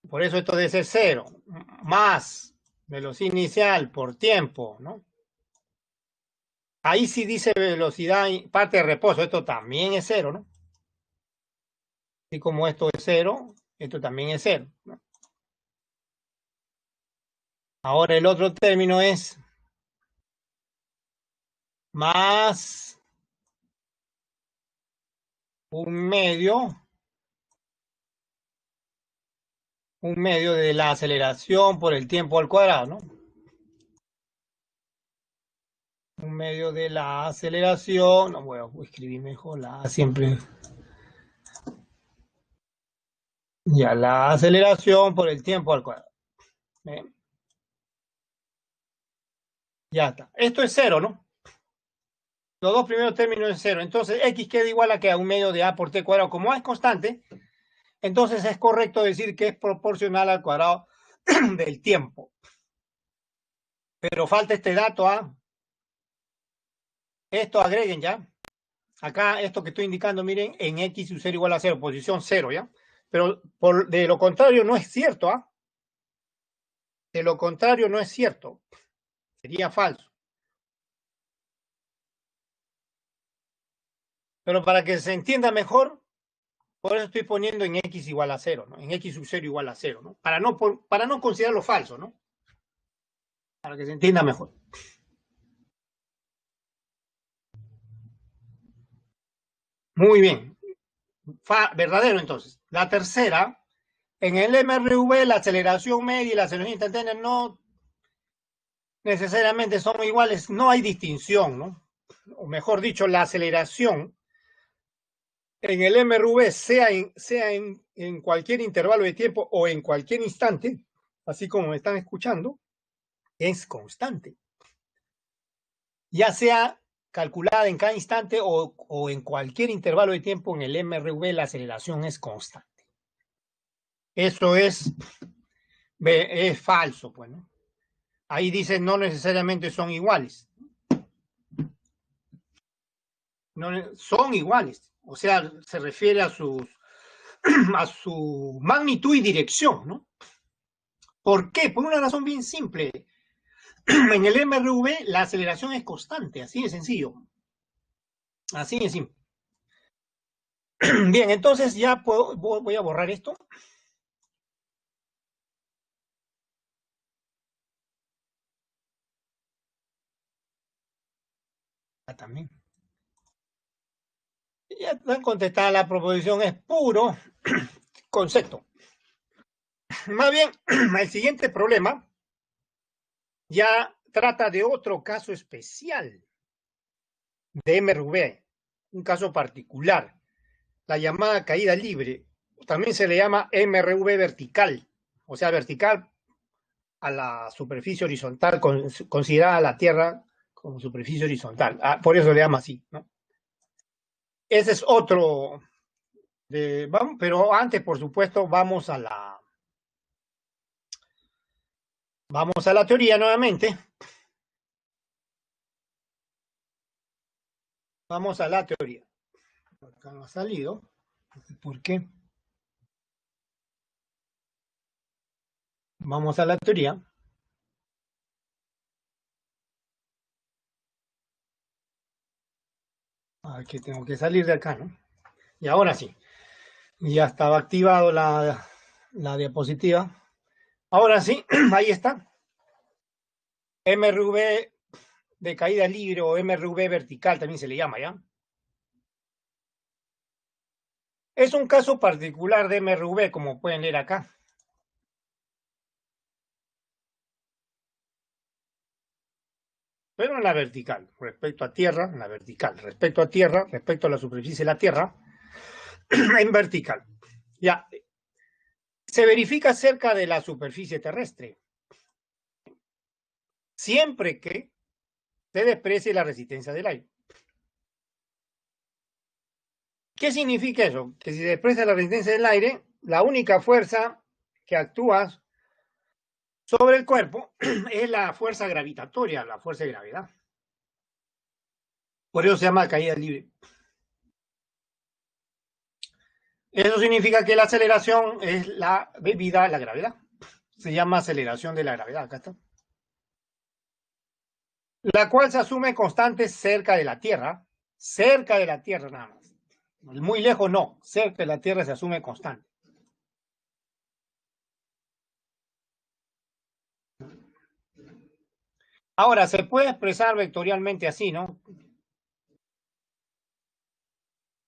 Por eso esto debe ser 0, más velocidad inicial por tiempo, ¿no? Ahí sí dice velocidad, parte de reposo, esto también es 0, ¿no? Así como esto es 0, esto también es 0, ¿no? Ahora el otro término es más un medio de la aceleración por el tiempo al cuadrado, ¿no? Un medio de la aceleración, no voy a escribir mejor la A siempre. Ya, la aceleración por el tiempo al cuadrado. ¿Ven? Ya está. Esto es 0, ¿no? Los dos primeros términos es 0. Entonces, X queda igual a que a un medio de A por T cuadrado. Como A es constante, entonces es correcto decir que es proporcional al cuadrado del tiempo. Pero falta este dato, ¿ah? Esto agreguen ya. Acá, esto que estoy indicando, miren, en X sub 0 igual a 0, posición 0, ¿ya? Pero de lo contrario no es cierto, ¿ah? De lo contrario no es cierto. Sería falso. Pero para que se entienda mejor, por eso estoy poniendo en X igual a 0, ¿no? En X sub 0 igual a 0, ¿no? Para no considerarlo falso, ¿no? Para que se entienda mejor. Muy bien. Verdadero, entonces. La tercera, en el MRV, la aceleración media y la aceleración instantánea no necesariamente son iguales, no hay distinción, ¿no? O mejor dicho, la aceleración en el MRV, sea en cualquier intervalo de tiempo o en cualquier instante, así como me están escuchando, es constante. Ya sea calculada en cada instante o en cualquier intervalo de tiempo en el MRV, la aceleración es constante. Eso es falso, pues, ¿no? Ahí dice no necesariamente son iguales. No, son iguales. O sea, se refiere a su magnitud y dirección, ¿no? ¿Por qué? Por una razón bien simple. En el MRV la aceleración es constante, así de sencillo. Así de simple. Bien, entonces ya puedo, voy a borrar esto. También. Ya están contestada, la proposición es puro concepto. Más bien, el siguiente problema ya trata de otro caso especial de MRV, un caso particular, la llamada caída libre. También se le llama MRV vertical, o sea, vertical a la superficie horizontal, considerada la Tierra como superficie horizontal. Por eso le llama así, ¿no? Ese es otro, pero antes, por supuesto, vamos a la teoría nuevamente. Vamos a la teoría. Acá no ha salido. No sé por qué. Vamos a la teoría. Aquí tengo que salir de acá, ¿no? Y ahora sí. Ya estaba activado la diapositiva. Ahora sí, ahí está. MRV de caída libre o MRV vertical también se le llama, ¿ya? Es un caso particular de MRV, como pueden leer acá. Pero en la vertical, respecto a tierra, en la vertical, respecto a tierra, respecto a la superficie de la tierra, en vertical. Ya, se verifica cerca de la superficie terrestre, siempre que se desprecie la resistencia del aire. ¿Qué significa eso? Que si se desprecia la resistencia del aire, la única fuerza que actúa sobre el cuerpo es la fuerza gravitatoria, la fuerza de gravedad. Por eso se llama caída libre. Eso significa que la aceleración es la debida a la gravedad. Se llama aceleración de la gravedad, acá está. La cual se asume constante cerca de la Tierra nada más. Muy lejos no, cerca de la Tierra se asume constante. Ahora, se puede expresar vectorialmente así, ¿no?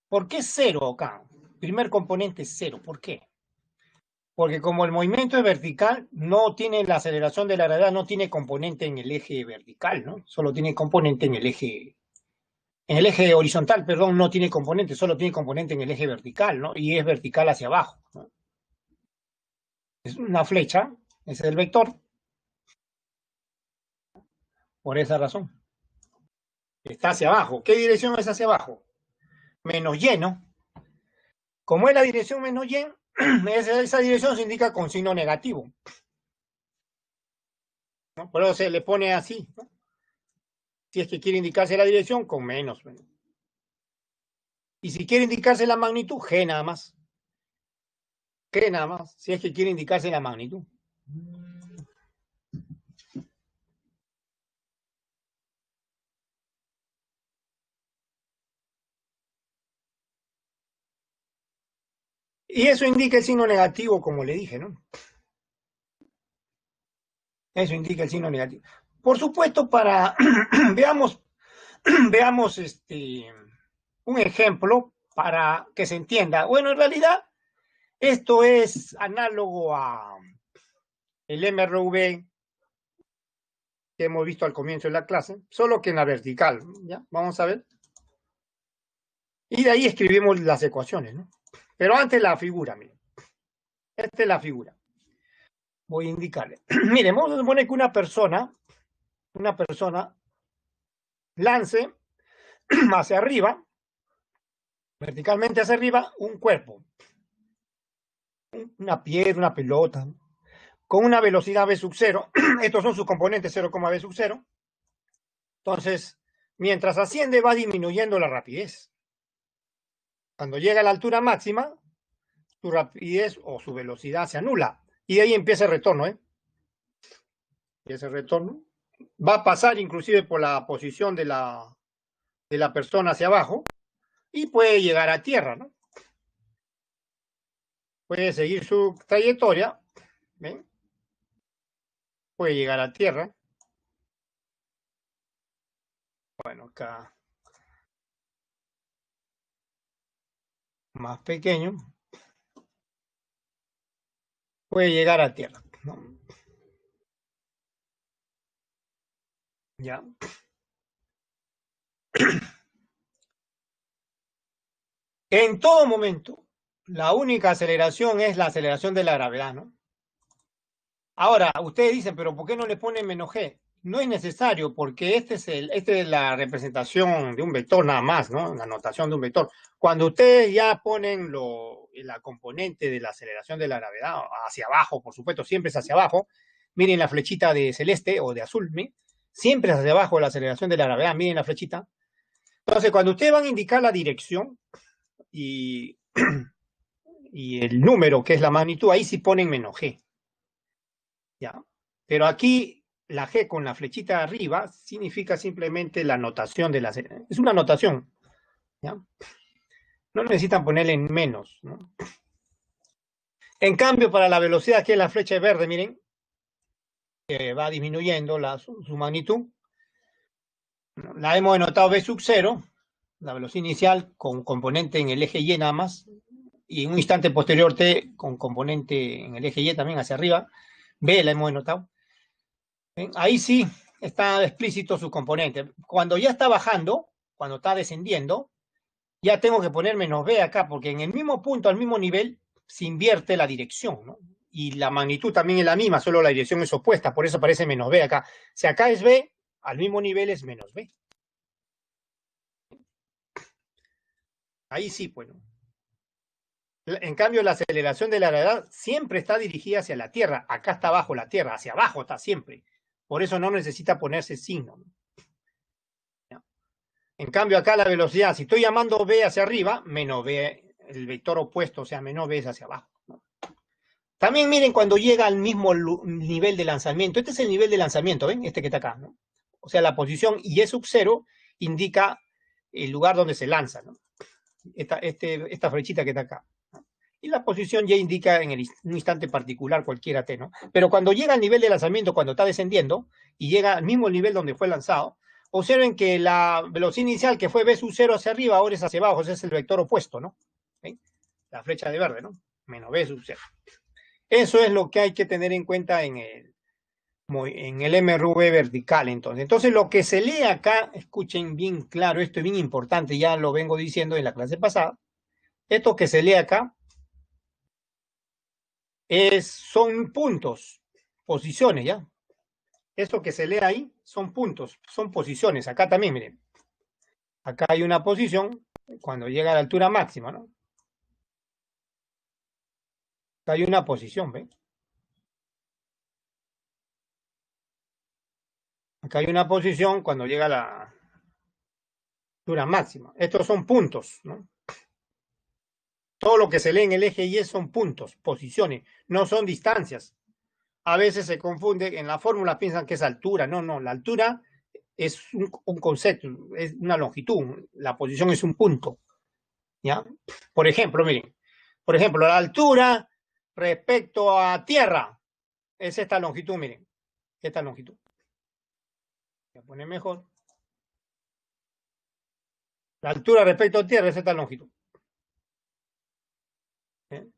¿Por qué cero acá? Primer componente cero, ¿por qué? Porque como el movimiento es vertical, no tiene la aceleración de la gravedad, no tiene componente en el eje vertical, ¿no? Solo tiene componente en el eje horizontal, perdón, no tiene componente, solo tiene componente en el eje vertical, ¿no? Y es vertical hacia abajo, ¿no? Es una flecha, ese es el vector, por esa razón. Está hacia abajo. ¿Qué dirección es hacia abajo? Menos y, ¿no? Como es la dirección menos y, esa dirección se indica con signo negativo, ¿no? Por eso se le pone así, ¿no? Si es que quiere indicarse la dirección, con menos. Y si quiere indicarse la magnitud, G nada más. G nada más, si es que quiere indicarse la magnitud. Y eso indica el signo negativo, como le dije, ¿no? Eso indica el signo negativo. Por supuesto, veamos un ejemplo para que se entienda. Bueno, en realidad, esto es análogo a el MRV que hemos visto al comienzo de la clase, solo que en la vertical, ¿ya? Vamos a ver. Y de ahí escribimos las ecuaciones, ¿no? Pero antes la figura, miren. Esta es la figura. Voy a indicarle. Miren, vamos a suponer que una persona lance hacia arriba, verticalmente hacia arriba, un cuerpo, una piedra, una pelota, con una velocidad v sub 0. Estos son sus componentes 0, v sub 0. Entonces, mientras asciende va disminuyendo la rapidez. Cuando llega a la altura máxima, su rapidez o su velocidad se anula. Y de ahí empieza el retorno, ¿eh? Y ese retorno va a pasar inclusive por la posición de la persona hacia abajo y puede llegar a tierra, ¿no? Puede seguir su trayectoria, ¿ven? Puede llegar a tierra. Bueno, acá más pequeño. Puede llegar a tierra, ¿no? Ya. En todo momento, la única aceleración es la aceleración de la gravedad, ¿no? Ahora, ustedes dicen, pero ¿por qué no le ponen menos g? No es necesario, porque esta es la representación de un vector nada más, ¿no? La notación de un vector. Cuando ustedes ya ponen la componente de la aceleración de la gravedad hacia abajo, por supuesto, siempre es hacia abajo. Miren la flechita de celeste o de azul, ¿sí? Siempre es hacia abajo la aceleración de la gravedad, miren la flechita. Entonces, cuando ustedes van a indicar la dirección y, y el número, que es la magnitud, ahí sí ponen menos g. ¿Ya? Pero aquí la G con la flechita arriba significa simplemente la notación de la... Es una notación, ¿ya? No necesitan ponerle en menos, ¿no? En cambio, para la velocidad, que es la flecha verde, miren, que va disminuyendo su magnitud, la hemos denotado V sub 0, la velocidad inicial con componente en el eje Y nada más, y en un instante posterior T con componente en el eje Y también hacia arriba, B la hemos denotado. Ahí sí está explícito su componente. Cuando ya está bajando, cuando está descendiendo, ya tengo que poner menos b acá, porque en el mismo punto, al mismo nivel, se invierte la dirección, ¿no? Y la magnitud también es la misma, solo la dirección es opuesta, por eso aparece menos b acá. Si acá es b, al mismo nivel es menos b. Ahí sí, pues, ¿no? En cambio, la aceleración de la gravedad siempre está dirigida hacia la Tierra. Acá está abajo la Tierra, hacia abajo está siempre. Por eso no necesita ponerse signo, ¿no? En cambio, acá la velocidad, si estoy llamando b hacia arriba, menos b, el vector opuesto, o sea, menos b es hacia abajo, ¿no? También miren cuando llega al mismo nivel de lanzamiento. Este es el nivel de lanzamiento, ¿ven? Este que está acá, ¿no? O sea, la posición y sub 0 indica el lugar donde se lanza, ¿no? Esta flechita que está acá. Y la posición ya indica en un instante particular cualquiera t, ¿no? Pero cuando llega al nivel de lanzamiento, cuando está descendiendo, y llega al mismo nivel donde fue lanzado, observen que la velocidad inicial, que fue v sub 0 hacia arriba, ahora es hacia abajo, ese es el vector opuesto, ¿no? ¿Ven? La flecha de verde, ¿no? Menos v sub 0. Eso es lo que hay que tener en cuenta en el MRV vertical, entonces. Entonces, lo que se lee acá, escuchen bien claro, esto es bien importante, ya lo vengo diciendo en la clase pasada, esto que se lee acá son puntos, posiciones, ¿ya? Esto que se lee ahí son puntos, son posiciones. Acá también, miren. Acá hay una posición cuando llega a la altura máxima, ¿no? Acá hay una posición, ¿ven? Acá hay una posición cuando llega a la altura máxima. Estos son puntos, ¿no? Todo lo que se lee en el eje Y son puntos, posiciones, no son distancias. A veces se confunde, en la fórmula piensan que es altura. No, no, la altura es un concepto, es una longitud. La posición es un punto, ¿ya? Por ejemplo, miren, por ejemplo, la altura respecto a tierra es esta longitud, miren, esta longitud. Voy a poner mejor. La altura respecto a tierra es esta longitud. ¿Eh?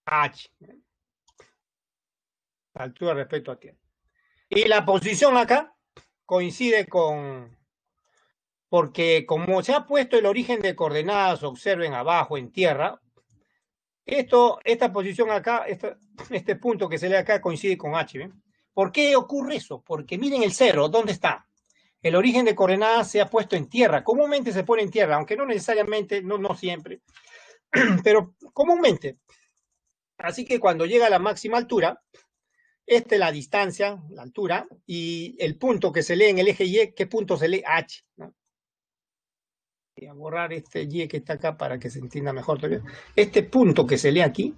H. La altura respecto a tierra. Y la posición acá coincide porque como se ha puesto el origen de coordenadas, observen abajo en tierra, esta posición acá, este punto que se lee acá coincide con H. ¿Ven? ¿Por qué ocurre eso? Porque miren el cero, ¿dónde está? El origen de coordenadas se ha puesto en tierra. Comúnmente se pone en tierra, aunque no necesariamente, no siempre, pero comúnmente. Así que cuando llega a la máxima altura, esta es la distancia, la altura, y el punto que se lee en el eje Y, ¿qué punto se lee? H, ¿no? Voy a borrar este Y que está acá para que se entienda mejor todavía. Este punto que se lee aquí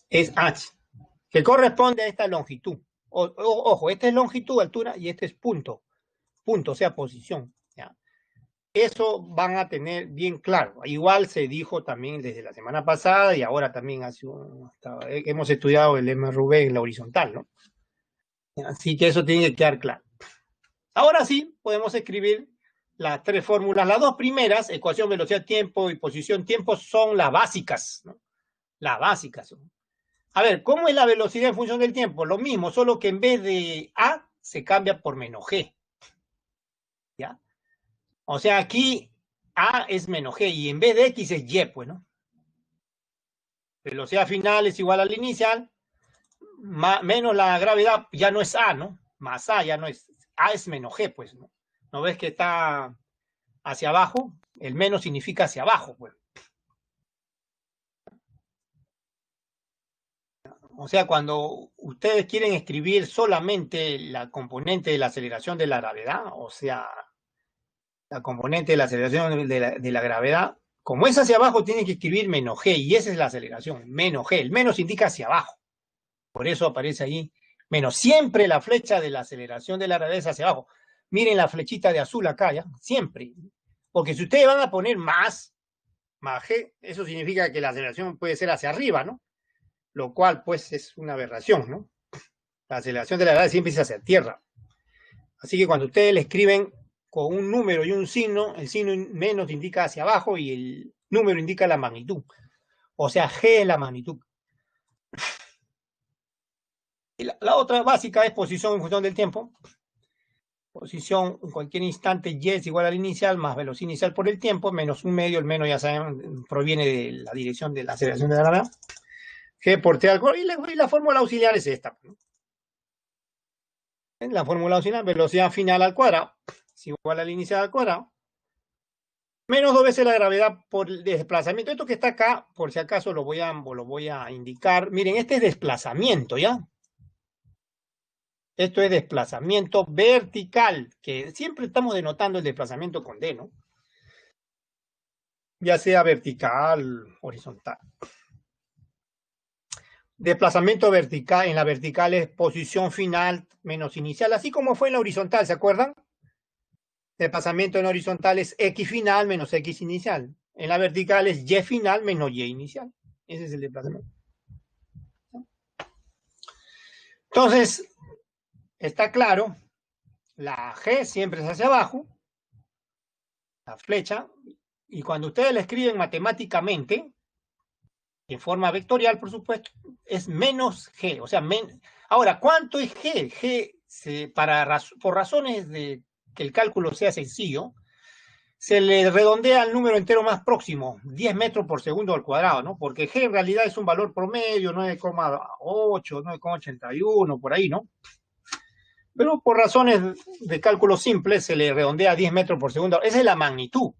es h, que corresponde a esta longitud. Ojo, esta es longitud, altura, y este es punto, o sea, posición. ¿Ya? Eso van a tener bien claro. Igual se dijo también desde la semana pasada y ahora también hemos estudiado el MRV en la horizontal, ¿no? Así que eso tiene que quedar claro. Ahora sí, podemos escribir las tres fórmulas. Las dos primeras, ecuación velocidad-tiempo y posición-tiempo, son las básicas, ¿no? Las básicas. A ver, ¿cómo es la velocidad en función del tiempo? Lo mismo, solo que en vez de A se cambia por menos G. ¿Ya? O sea, aquí A es menos G y en vez de X es Y, pues, ¿no? Velocidad final es igual a la inicial, menos la gravedad, ya no es A, ¿no? Más A ya no es, A es menos G, pues, ¿no? ¿No ves que está hacia abajo? El menos significa hacia abajo, pues. O sea, cuando ustedes quieren escribir solamente la componente de la aceleración de la gravedad, o sea, la componente de la aceleración de la gravedad, como es hacia abajo, tienen que escribir menos G, y esa es la aceleración, menos G. El menos indica hacia abajo. Por eso aparece ahí menos. Siempre la flecha de la aceleración de la gravedad es hacia abajo. Miren la flechita de azul acá, ¿ya? Siempre. Porque si ustedes van a poner más G, eso significa que la aceleración puede ser hacia arriba, ¿no? Lo cual, pues, es una aberración, ¿no? La aceleración de la gravedad siempre es hacia tierra. Así que cuando ustedes le escriben con un número y un signo, el signo menos indica hacia abajo y el número indica la magnitud. O sea, G es la magnitud. Y la otra básica es posición en función del tiempo. Posición en cualquier instante y es igual al inicial más velocidad inicial por el tiempo, menos un medio. El menos, ya saben, proviene de la dirección de la aceleración de la gravedad. G por T al cuadrado. Y la fórmula auxiliar es esta. La fórmula auxiliar, velocidad final al cuadrado es igual al inicial al cuadrado. Menos 2 veces la gravedad por el desplazamiento. Esto que está acá, por si acaso lo voy a indicar. Miren, este es desplazamiento, ¿ya? Esto es desplazamiento vertical, que siempre estamos denotando el desplazamiento con D, ¿no? Ya sea vertical, horizontal. Desplazamiento vertical, en la vertical es posición final menos inicial, así como fue en la horizontal, ¿se acuerdan? Desplazamiento en horizontal es X final menos X inicial. En la vertical es Y final menos Y inicial. Ese es el desplazamiento. Entonces, está claro, la G siempre es hacia abajo, la flecha, y cuando ustedes la escriben matemáticamente, en forma vectorial, por supuesto, es menos G. O sea, ahora, ¿cuánto es G? G, por razones de que el cálculo sea sencillo, se le redondea al número entero más próximo, 10 metros por segundo al cuadrado, ¿no? Porque G en realidad es un valor promedio, 9,8, 9,81, por ahí, ¿no? Pero por razones de cálculo simple se le redondea a 10 metros por segundo. Esa es la magnitud.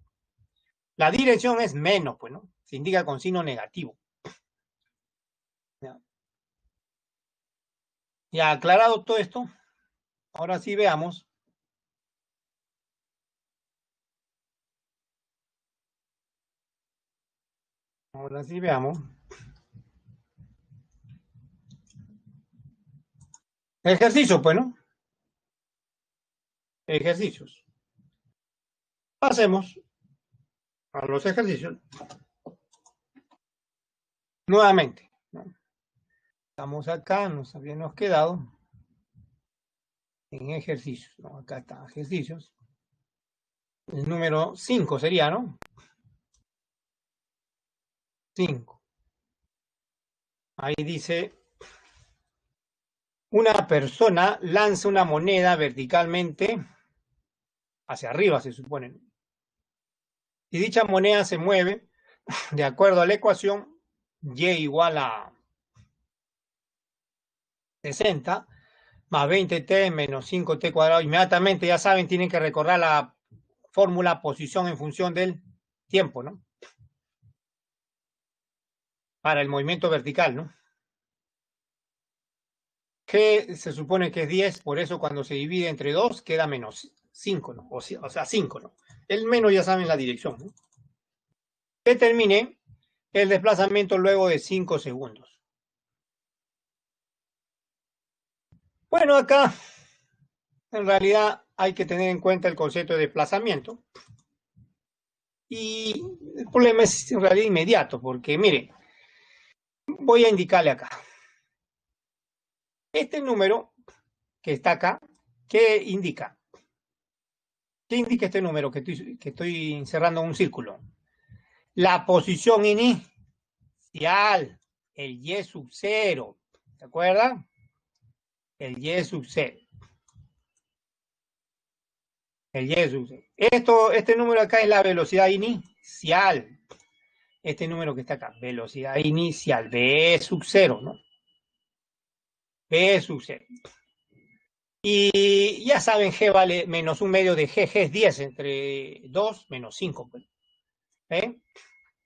La dirección es menos, pues, ¿no? Se indica con signo negativo. Ya aclarado todo esto, ahora sí veamos. Ahora sí veamos. Ejercicio, pues, ¿no? Ejercicios. Pasemos a los ejercicios. Nuevamente, ¿no? Estamos acá, nos habíamos quedado en ejercicios, ¿no? Acá está, ejercicios. El número 5 sería, ¿no? 5. Ahí dice, una persona lanza una moneda verticalmente hacia arriba, se supone. Y dicha moneda se mueve de acuerdo a la ecuación y igual a 60 más 20t menos 5t cuadrado. Inmediatamente, ya saben, tienen que recordar la fórmula posición en función del tiempo, ¿no? Para el movimiento vertical, ¿no? G se supone que es 10, por eso cuando se divide entre 2 queda menos 5, ¿no? O sea, 5, ¿no? El menos ya saben la dirección, ¿no? Determine el desplazamiento luego de 5 segundos. Bueno, acá en realidad hay que tener en cuenta el concepto de desplazamiento. Y el problema es en realidad inmediato, porque mire, voy a indicarle acá. Este número que está acá, ¿qué indica? ¿Qué indica este número que estoy cerrando un círculo? La posición inicial, el y sub 0. ¿Se acuerdan? El y sub 0. El y sub 0. Este número acá es la velocidad inicial. Este número que está acá, velocidad inicial, v sub 0, ¿no? V sub 0. Y ya saben, G vale menos un medio de G es 10, entre 2 menos 5. Pues.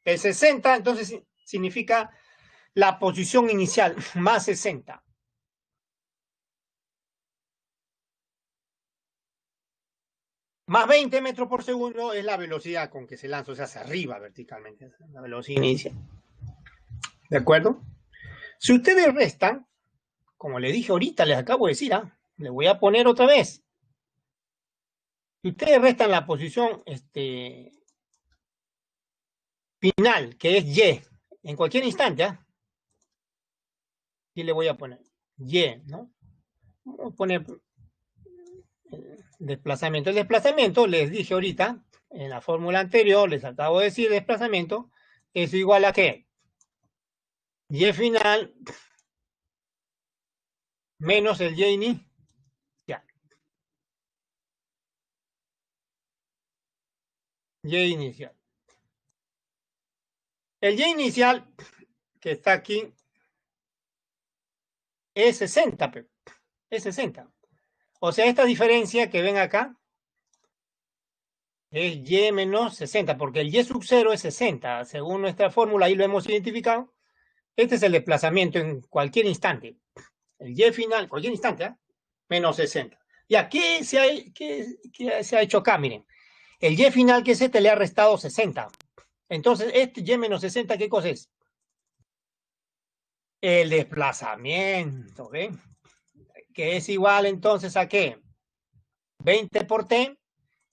El 60, entonces, significa la posición inicial, más 60. Más 20 metros por segundo es la velocidad con que se lanza, o sea, hacia arriba verticalmente, la velocidad inicial. ¿De acuerdo? Si ustedes restan, como les dije ahorita, les acabo de decir, les voy a poner otra vez. Si ustedes restan la posición final, que es Y, en cualquier instante, aquí le voy a poner Y, ¿no? Vamos a poner desplazamiento. El desplazamiento, les dije ahorita, en la fórmula anterior, les acabo de decir, desplazamiento es igual a ¿qué? Y final menos el Y inicial. Y inicial. El Y inicial, que está aquí, es 60. Es 60. O sea, esta diferencia que ven acá es Y menos 60, porque el Y sub 0 es 60. Según nuestra fórmula, ahí lo hemos identificado. Este es el desplazamiento en cualquier instante. El Y final, cualquier instante, menos 60. Ya, ¿qué se ha hecho acá? Miren, el Y final que es este le ha restado 60. Entonces, este Y menos 60, ¿qué cosa es? El desplazamiento, ¿ven? Que es igual entonces a ¿qué? 20 por T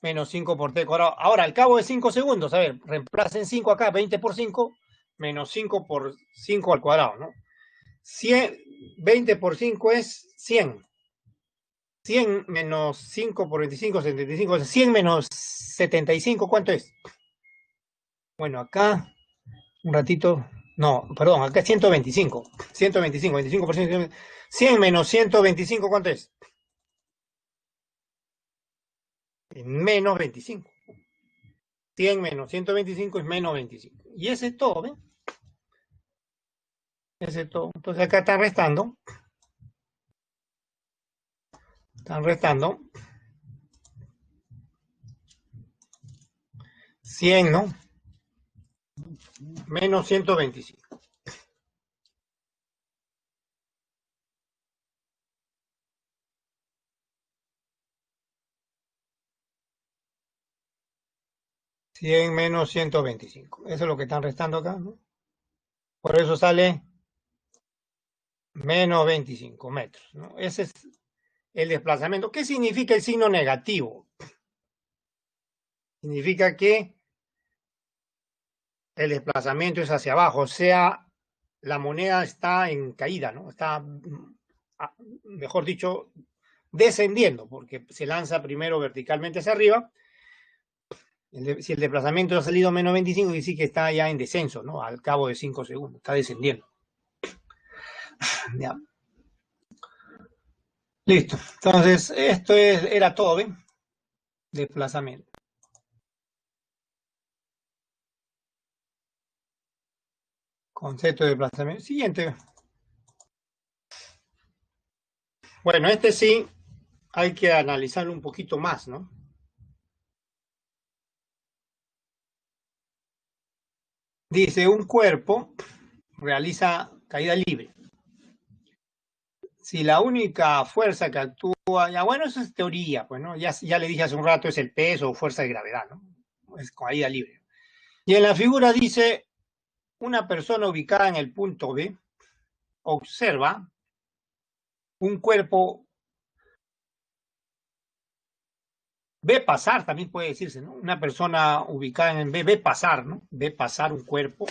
menos 5 por T cuadrado. Ahora, al cabo de 5 segundos, a ver, reemplacen 5 acá, 20 por 5, menos 5 por 5 al cuadrado, ¿no? 100, 20 por 5 es 100. 100 menos 5 por 25, 75. 100 menos 75, ¿cuánto es? Bueno, acá, un ratito, no, perdón, acá es 125. 125, 25%. 100 menos 125, ¿cuánto es? Menos 25. 100 menos 125 es menos 25. Y ese es todo, ¿ven? Ese es todo. Entonces acá están restando. Están restando. 100, ¿no? Menos 125. Cien menos 125. Eso es lo que están restando acá, ¿no? Por eso sale menos 25 metros, ¿no? Ese es el desplazamiento. ¿Qué significa el signo negativo? Significa que el desplazamiento es hacia abajo, o sea, la moneda está en caída, ¿no? Está, mejor dicho, descendiendo, porque se lanza primero verticalmente hacia arriba. Si el desplazamiento ha salido menos 25, quiere decir que está ya en descenso, ¿no? Al cabo de 5 segundos, está descendiendo. Ya. Listo. Entonces, esto era todo, ¿ven? Desplazamiento. Concepto de desplazamiento. Siguiente. Bueno, este sí hay que analizarlo un poquito más, ¿no? Dice, un cuerpo realiza caída libre. Si la única fuerza que actúa, ya bueno, eso es teoría, pues, ¿no? Ya le dije hace un rato, es el peso o fuerza de gravedad, ¿no? Es caída libre. Y en la figura dice, una persona ubicada en el punto B observa un cuerpo Ve pasar, también puede decirse, ¿no? Una persona ubicada en B, ve pasar, ¿no? Ve pasar un cuerpo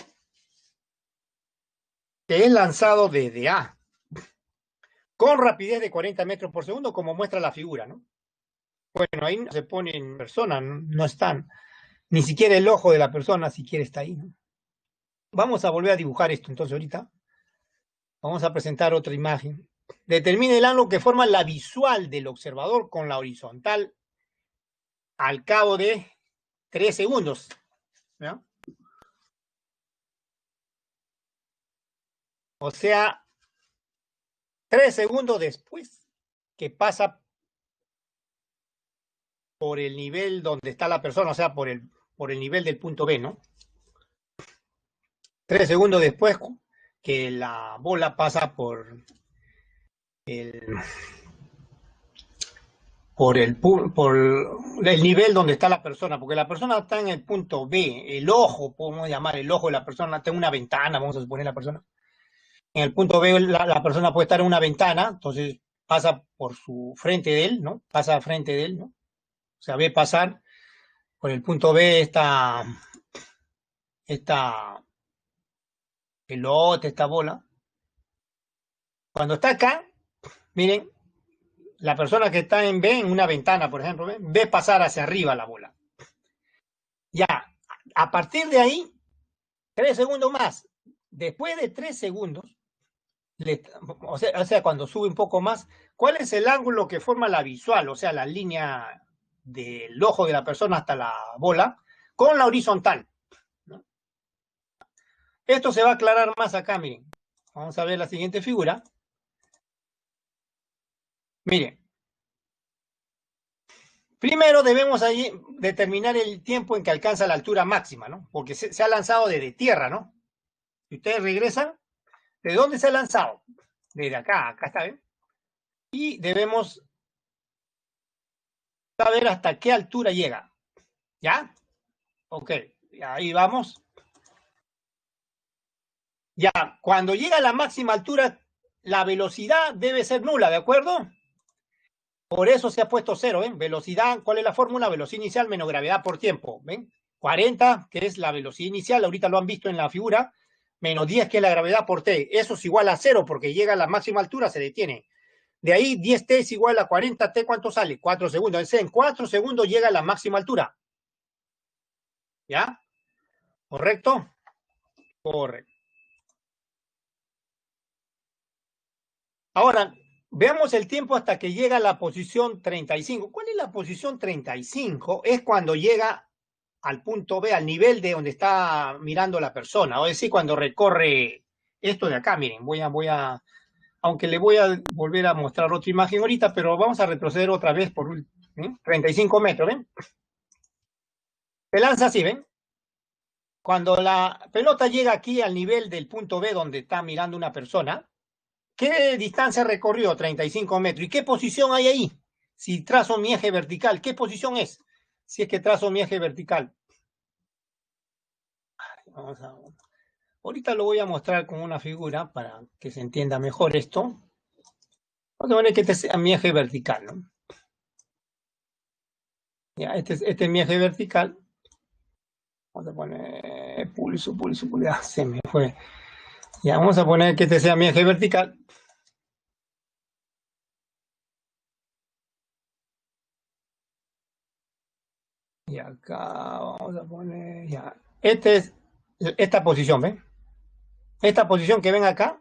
que es lanzado desde A, con rapidez de 40 metros por segundo, como muestra la figura, ¿no? Bueno, ahí no se pone en persona, no, no están, ni siquiera el ojo de la persona siquiera está ahí, ¿no? Vamos a volver a dibujar esto, entonces ahorita vamos a presentar otra imagen. Determine el ángulo que forma la visual del observador con la horizontal al cabo de 3 segundos. ¿No? O sea, 3 segundos después que pasa por el nivel donde está la persona, o sea, por el nivel del punto B, ¿no? 3 segundos después que la bola pasa por el nivel donde está la persona, porque la persona está en el punto B, el ojo, podemos llamar el ojo de la persona, está en una ventana, vamos a suponer la persona. En el punto B la persona puede estar en una ventana, entonces pasa por su frente de él, ¿no? Pasa frente de él, ¿no? O sea, ve pasar por el punto B esta pelota, esta bola. Cuando está acá, miren, la persona que está en B, en una ventana, por ejemplo, ve pasar hacia arriba la bola. Ya, a partir de ahí, 3 segundos más. Después de 3 segundos, o sea, cuando sube un poco más, ¿cuál es el ángulo que forma la visual? O sea, la línea del ojo de la persona hasta la bola, con la horizontal, ¿no? Esto se va a aclarar más acá, miren. Vamos a ver la siguiente figura. Miren. Primero debemos ahí determinar el tiempo en que alcanza la altura máxima, ¿no? Porque se ha lanzado desde tierra, ¿no? Si ustedes regresan, ¿de dónde se ha lanzado? Desde acá está, ¿ven? Y debemos saber hasta qué altura llega. ¿Ya? Ok, ahí vamos. Ya, cuando llega a la máxima altura, la velocidad debe ser nula, ¿de acuerdo? Por eso se ha puesto cero, ¿ven? Velocidad, ¿cuál es la fórmula? Velocidad inicial menos gravedad por tiempo, ¿ven? 40, que es la velocidad inicial, ahorita lo han visto en la figura, menos 10, que es la gravedad por T. Eso es igual a cero, porque llega a la máxima altura, se detiene. De ahí, 10T es igual a 40T, ¿cuánto sale? 4 segundos. Entonces, en 4 segundos llega a la máxima altura. ¿Ya? ¿Correcto? Correcto. Ahora, veamos el tiempo hasta que llega a la posición 35. ¿Cuál es la posición 35? Es cuando llega al punto B, al nivel de donde está mirando la persona. O es decir, cuando recorre esto de acá, miren, aunque le voy a volver a mostrar otra imagen ahorita, pero vamos a retroceder otra vez por 35 metros, ¿ven? Se lanza así, ¿ven? Cuando la pelota llega aquí al nivel del punto B donde está mirando una persona, ¿qué distancia recorrió? 35 metros. ¿Y qué posición hay ahí? Si trazo mi eje vertical, ¿qué posición es? Si es que trazo mi eje vertical. Vamos a... Ahorita lo voy a mostrar con una figura para que se entienda mejor esto. Vamos a poner que este sea mi eje vertical, ¿no? Ya, este es mi eje vertical. Vamos a poner pulso, ya se me fue. Ya, vamos a poner que este sea mi eje vertical. Y acá vamos a poner, ya. Esta posición, ¿ven? Esta posición que ven acá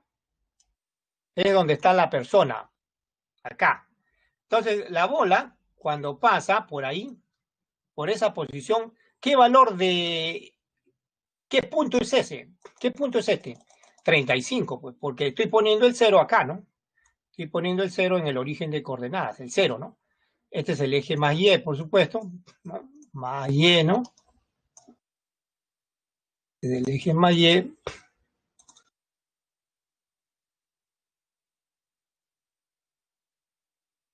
es donde está la persona, acá. Entonces, la bola, cuando pasa por ahí, por esa posición, ¿qué valor de... ¿Qué punto es ese? ¿Qué punto es este? 35, pues, porque estoy poniendo el 0 acá, ¿no? Estoy poniendo el 0 en el origen de coordenadas, el 0, ¿no? Este es el eje más Y, por supuesto, ¿no? Más Y, ¿no? Desde el eje más Y.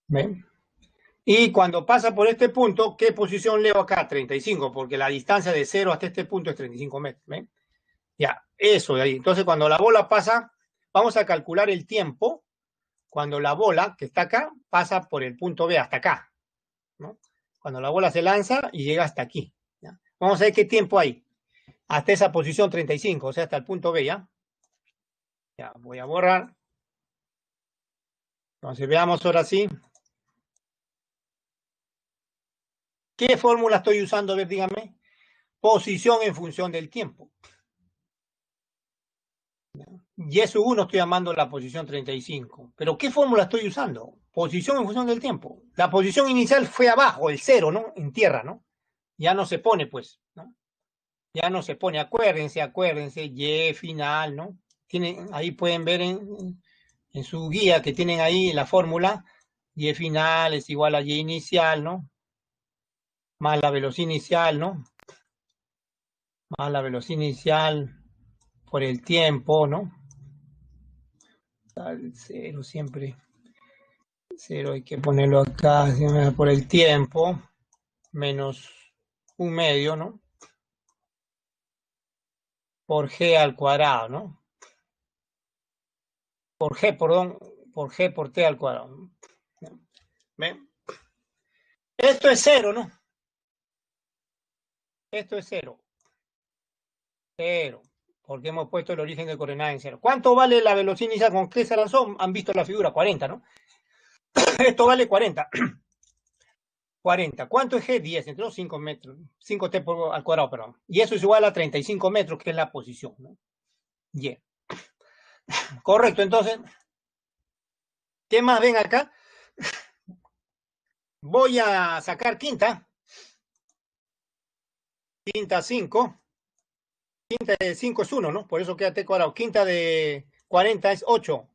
¿Ven? Y cuando pasa por este punto, ¿qué posición leo acá? 35, porque la distancia de 0 hasta este punto es 35 metros. ¿Ven? Ya, eso de ahí. Entonces, cuando la bola pasa, vamos a calcular el tiempo cuando la bola, que está acá, pasa por el punto B hasta acá, ¿no? Cuando la bola se lanza y llega hasta aquí. ¿Ya? Vamos a ver qué tiempo hay. Hasta esa posición 35, o sea, hasta el punto B, ¿ya? Ya, voy a borrar. Entonces, veamos ahora sí. ¿Qué fórmula estoy usando? A ver, díganme. Posición en función del tiempo. Y eso uno estoy llamando la posición 35. ¿Pero qué fórmula estoy usando? Posición en función del tiempo. La posición inicial fue abajo, el 0, ¿no? En tierra, ¿no? Ya no se pone, pues, ¿no? Ya no se pone. Acuérdense, Y final, ¿no? Tienen, ahí pueden ver en su guía que tienen ahí la fórmula. Y final es igual a Y inicial, ¿no? Más la velocidad inicial, ¿no? Más la velocidad inicial por el tiempo, ¿no? Al 0 siempre. 0 hay que ponerlo acá por el tiempo. Menos 1/2, ¿no? Por G al cuadrado, ¿no? Por G, perdón, por G por T al cuadrado. ¿Ven? Esto es 0, ¿no? Esto es 0. 0. Porque hemos puesto el origen de coordenada en 0. ¿Cuánto vale la velocidad inicial? ¿Con qué se lanzó? Han visto la figura, 40, ¿no? Esto vale 40. 40. ¿Cuánto es G? 10, entre los 5 metros. 5T al cuadrado, perdón. Y eso es igual a 35 metros, que es la posición, ¿no? Y. Correcto, entonces, ¿qué más ven acá? Voy a sacar quinta. Quinta 5. Quinta de 5 es 1, ¿no? Por eso queda T cuadrado. Quinta de 40 es 8.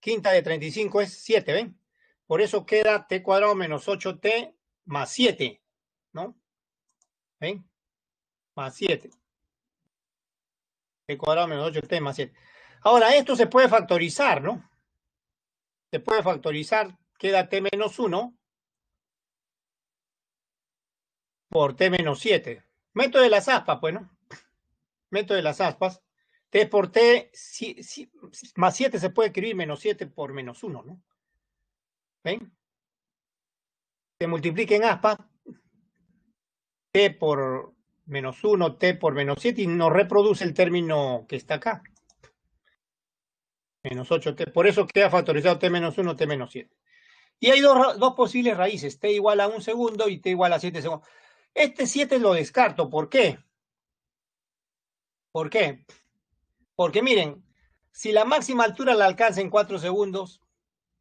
Quinta de 35 es 7, ¿ven? Por eso queda T cuadrado menos 8T más 7, ¿no? ¿Ven? Más 7. T cuadrado menos 8T más 7. Ahora, esto se puede factorizar, ¿no? Se puede factorizar. Queda T menos 1 por T menos 7. Método de las aspas, pues, ¿no? Método de las aspas. T por T más 7 se puede escribir menos 7 por menos 1, ¿no? ¿Ven? Se multiplica en aspas. T por menos 1, T por menos 7 y nos reproduce el término que está acá. Menos 8T. Por eso queda factorizado T menos 1, T menos 7. Y hay dos posibles raíces. T igual a 1 segundo y T igual a 7 segundos. Este 7 lo descarto. ¿Por qué? ¿Por qué? Porque miren, si la máxima altura la alcanza en 4 segundos,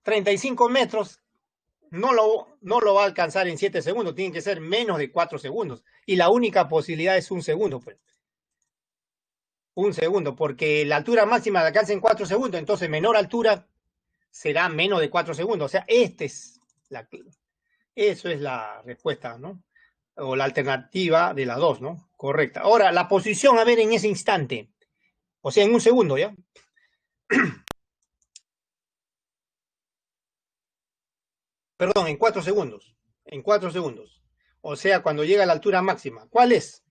35 metros no lo va a alcanzar en 7 segundos. Tiene que ser menos de 4 segundos. Y la única posibilidad es 1 segundo, pues. 1 segundo, porque la altura máxima la alcanza en 4 segundos, entonces menor altura será menos de 4 segundos. O sea, eso es la respuesta, ¿no? O la alternativa de las dos, ¿no? Correcta. Ahora, la posición, a ver, en ese instante. O sea, en 1 segundo, ¿ya? Perdón, en 4 segundos. En 4 segundos. O sea, cuando llega a la altura máxima. ¿Cuál es?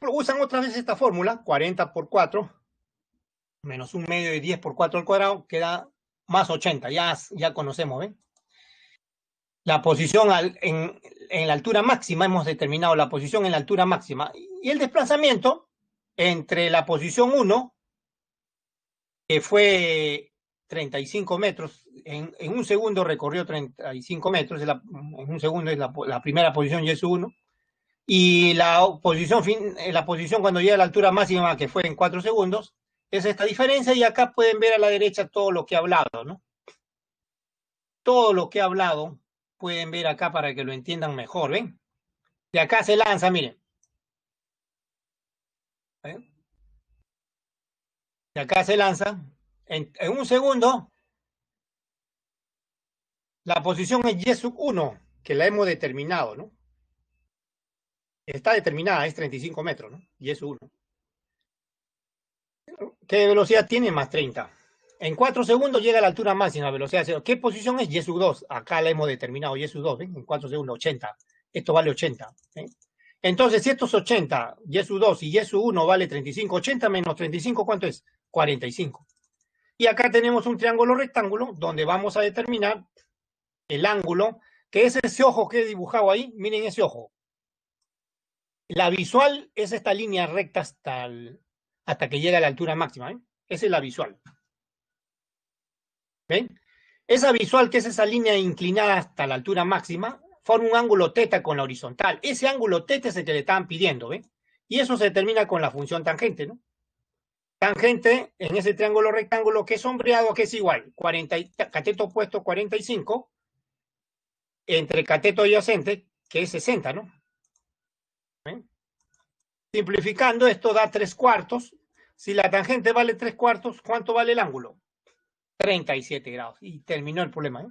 Usan otra vez esta fórmula, 40 por 4, menos 1/2 de 10 por 4 al cuadrado, queda más 80. Ya conocemos, ¿ven? La posición en la altura máxima, hemos determinado la posición en la altura máxima. Y el desplazamiento entre la posición 1, que fue 35 metros, en 1 segundo recorrió 35 metros, en 1 segundo es la primera posición y es 1. Y la posición cuando llega a la altura máxima, que fue en 4 segundos, es esta diferencia. Y acá pueden ver a la derecha todo lo que he hablado, ¿no? Todo lo que he hablado pueden ver acá para que lo entiendan mejor, ¿ven? De acá se lanza, miren. ¿Ven? De acá se lanza. En 1 segundo, la posición es Y sub 1, que la hemos determinado, ¿no? Está determinada, es 35 metros, ¿no? Y es 1. ¿Qué velocidad tiene? Más 30. En 4 segundos llega a la altura máxima, velocidad 0. ¿Qué posición es? Y sub 2. Acá la hemos determinado, Y sub 2, ¿ven? En 4 segundos, 80. Esto vale 80. ¿ven? Entonces, si esto es 80, Y sub 2 y Y sub 1 vale 35, 80 menos 35, ¿cuánto es? 45. Y acá tenemos un triángulo rectángulo donde vamos a determinar el ángulo ¿Qué es ese ojo que he dibujado ahí? Miren ese ojo. La visual es esta línea recta hasta que llega a la altura máxima, ¿eh? Esa es la visual. ¿Ven? Esa visual, que es esa línea inclinada hasta la altura máxima, forma un ángulo teta con la horizontal. Ese ángulo teta es el que le estaban pidiendo, ¿ven? Y eso se determina con la función tangente, ¿no? Tangente en ese triángulo rectángulo que es sombreado, que es igual, cateto opuesto 45, entre cateto adyacente, que es 60, ¿no? ¿Ven? Simplificando, esto da 3/4. Si la tangente vale 3/4, ¿cuánto vale el ángulo? 37 grados. Y terminó el problema, ¿eh?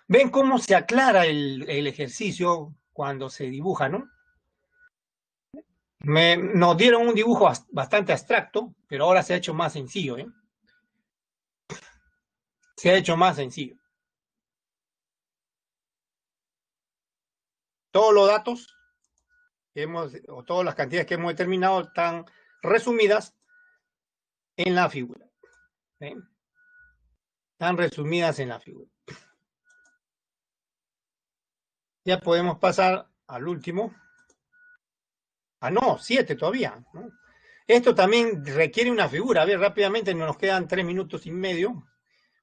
¿Ven cómo se aclara el ejercicio cuando se dibuja, no? Nos dieron un dibujo bastante abstracto, pero ahora se ha hecho más sencillo, ¿eh? Se ha hecho más sencillo. Todos los datos o todas las cantidades que hemos determinado están resumidas en la figura. ¿Ven? Están resumidas en la figura. Ya podemos pasar al último. Ah, no, 7 todavía, ¿no? Esto también requiere una figura. A ver, rápidamente, nos quedan 3 minutos y medio.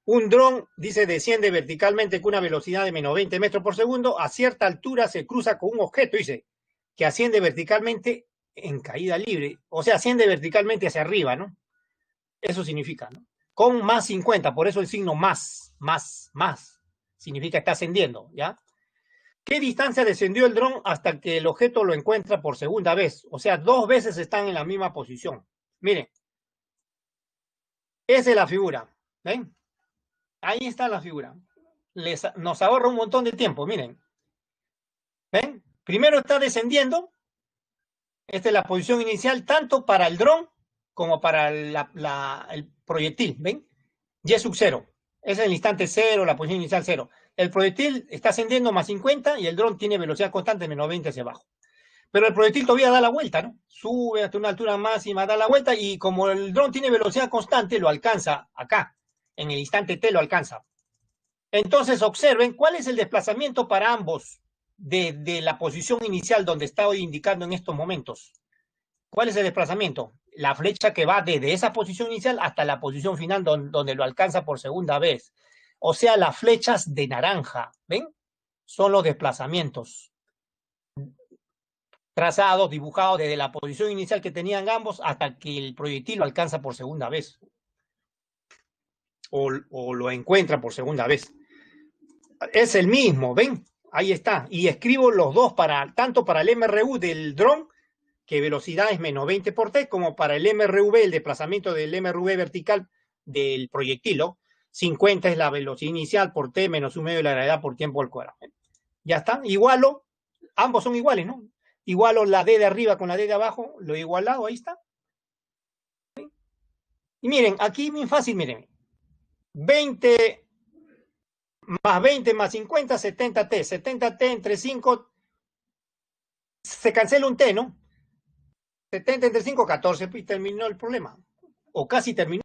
Un dron, dice, desciende verticalmente con una velocidad de menos 20 metros por segundo. A cierta altura se cruza con un objeto, dice, que asciende verticalmente en caída libre. O sea, asciende verticalmente hacia arriba, ¿no? Eso significa, ¿no? Con más 50, por eso el signo más. Significa que está ascendiendo, ¿ya? ¿Qué distancia descendió el dron hasta que el objeto lo encuentra por segunda vez? O sea, 2 veces están en la misma posición. Miren, esa es la figura. ¿Ven? Ahí está la figura. Nos ahorra un montón de tiempo, miren. ¿Ven? Primero está descendiendo. Esta es la posición inicial, tanto para el dron como para el proyectil. ¿Ven? Y sub 0. Es el instante 0, la posición inicial 0. El proyectil está ascendiendo más 50 y el dron tiene velocidad constante menos 20 hacia abajo. Pero el proyectil todavía da la vuelta, ¿no? Sube hasta una altura máxima, da la vuelta y como el dron tiene velocidad constante, lo alcanza acá. En el instante T lo alcanza. Entonces observen cuál es el desplazamiento para ambos de la posición inicial donde está hoy indicando en estos momentos. ¿Cuál es el desplazamiento? La flecha que va desde esa posición inicial hasta la posición final donde lo alcanza por segunda vez. O sea, las flechas de naranja, ¿ven? Son los desplazamientos trazados, dibujados desde la posición inicial que tenían ambos hasta que el proyectil lo alcanza por segunda vez. O lo encuentra por segunda vez. Es el mismo, ¿ven? Ahí está. Y escribo los dos tanto para el MRU del dron, que velocidad es menos 20 por T, como para el MRV, el desplazamiento del MRV vertical del proyectil. 50 es la velocidad inicial por T menos 1/2 de la gravedad por tiempo al cuadrado. Ya está. Igualo, ambos son iguales, ¿no? Igualo la D de arriba con la D de abajo, lo he igualado, ahí está. ¿Sí? Y miren, aquí muy fácil, miren. 20 más 20 más 50, 70T. 70T entre 5, se cancela un T, ¿no? 70 entre 5, 14, y terminó el problema. O casi terminó.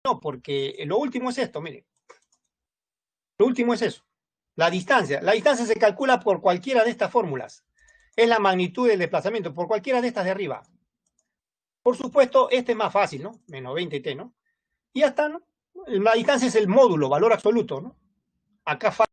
No, porque lo último es esto, miren. Lo último es eso. La distancia. La distancia se calcula por cualquiera de estas fórmulas. Es la magnitud del desplazamiento, por cualquiera de estas de arriba. Por supuesto, este es más fácil, ¿no? Menos 20T, ¿no? Y ya está, ¿no? La distancia es el módulo, valor absoluto, ¿no? Acá falta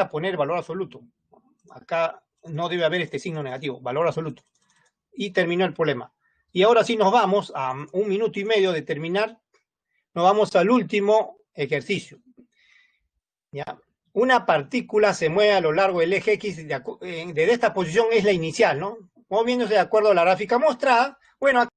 poner valor absoluto. Acá no debe haber este signo negativo, valor absoluto. Y terminó el problema. Y ahora sí nos vamos a 1 minuto y medio de terminar. Nos vamos al último ejercicio. ¿Ya? Una partícula se mueve a lo largo del eje X, desde esta posición es la inicial, ¿no? Moviéndose de acuerdo a la gráfica mostrada. Bueno,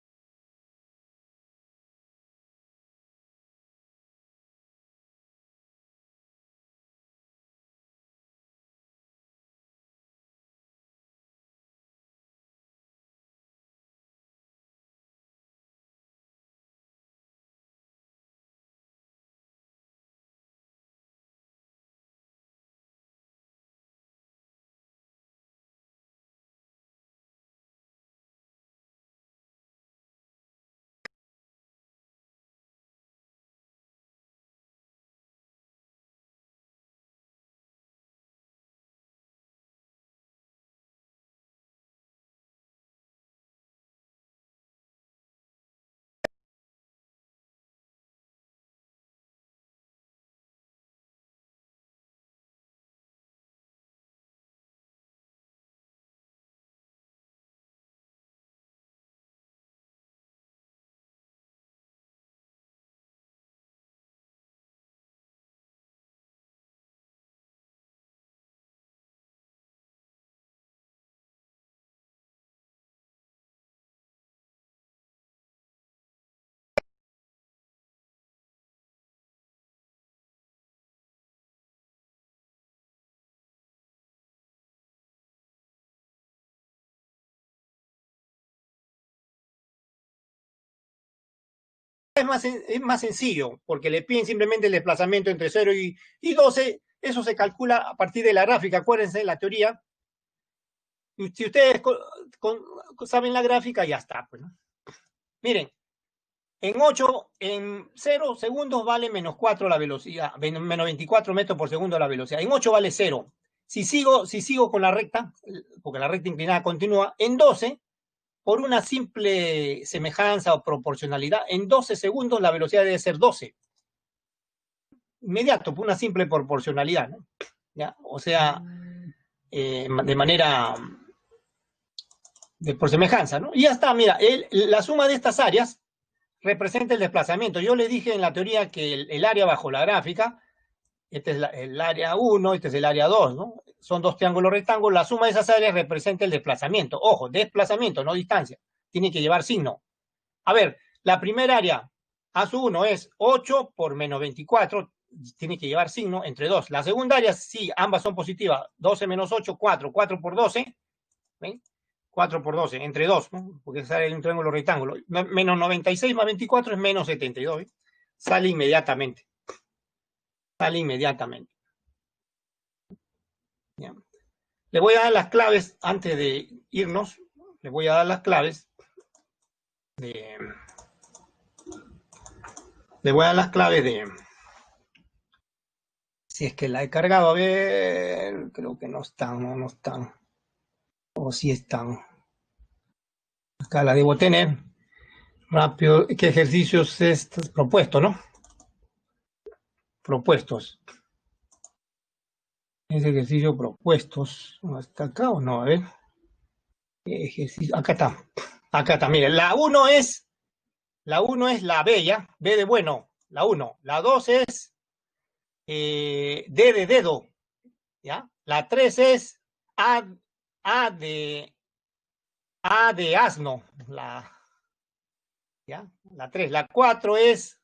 es más sencillo, porque le piden simplemente el desplazamiento entre 0 y 12. Eso se calcula a partir de la gráfica. Acuérdense de la teoría. Si ustedes saben la gráfica, ya está. Pues, ¿no? Miren, en 0 segundos vale menos 4 la velocidad, menos 24 metros por segundo la velocidad. En 8 vale 0. Si sigo con la recta, porque la recta inclinada continúa, en 12, por una simple semejanza o proporcionalidad, en 12 segundos la velocidad debe ser 12. Inmediato, por una simple proporcionalidad, ¿no? ¿Ya? O sea, de manera por semejanza, ¿no? Y ya está, mira, la suma de estas áreas representa el desplazamiento. Yo le dije en la teoría que el área bajo la gráfica, este es el área 1, este es el área 2, ¿no? Son dos triángulos rectángulos, la suma de esas áreas representa el desplazamiento. Ojo, desplazamiento, no distancia. Tiene que llevar signo. A ver, la primera área, A1 es 8 por menos 24, tiene que llevar signo entre 2. La segunda área, sí, ambas son positivas. 12 menos 8, 4. 4 por 12, ¿ven? 4 por 12, entre 2, ¿no? Porque sale un triángulo rectángulo. Menos 96 más 24 es menos 72, ¿eh? Sale inmediatamente. Sale inmediatamente. ¿Ya? Le voy a dar las claves antes de irnos. Le voy a dar las claves de... Le voy a dar las claves de... Si es que la he cargado, a ver... Creo que no están, no están. O sí están. Acá la debo tener. Rápido. ¿Qué ejercicios estos propuestos, no? Propuestos. Ese ejercicio propuestos. ¿Está acá o no? A ver. Ejercicio. Acá está. Acá está. Miren, la 1 es la B, ¿ya? B de bueno. La 1. La 2 es D de dedo. ¿Ya? La 3 es A de asno. ¿Ya? La 3. La 4 es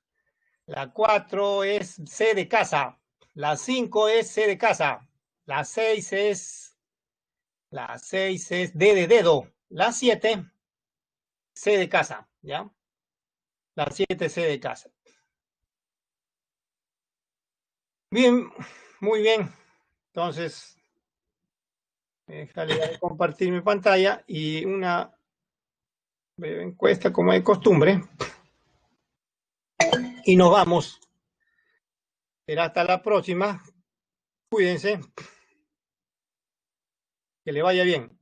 C de casa. La 5 es C de casa. La 6 es D de dedo. La 7, C de casa, ¿ya? La 7, C de casa. Bien, muy bien. Entonces, déjale compartir mi pantalla y una breve encuesta como de costumbre. Y nos vamos. Será hasta la próxima. Cuídense. Que le vaya bien.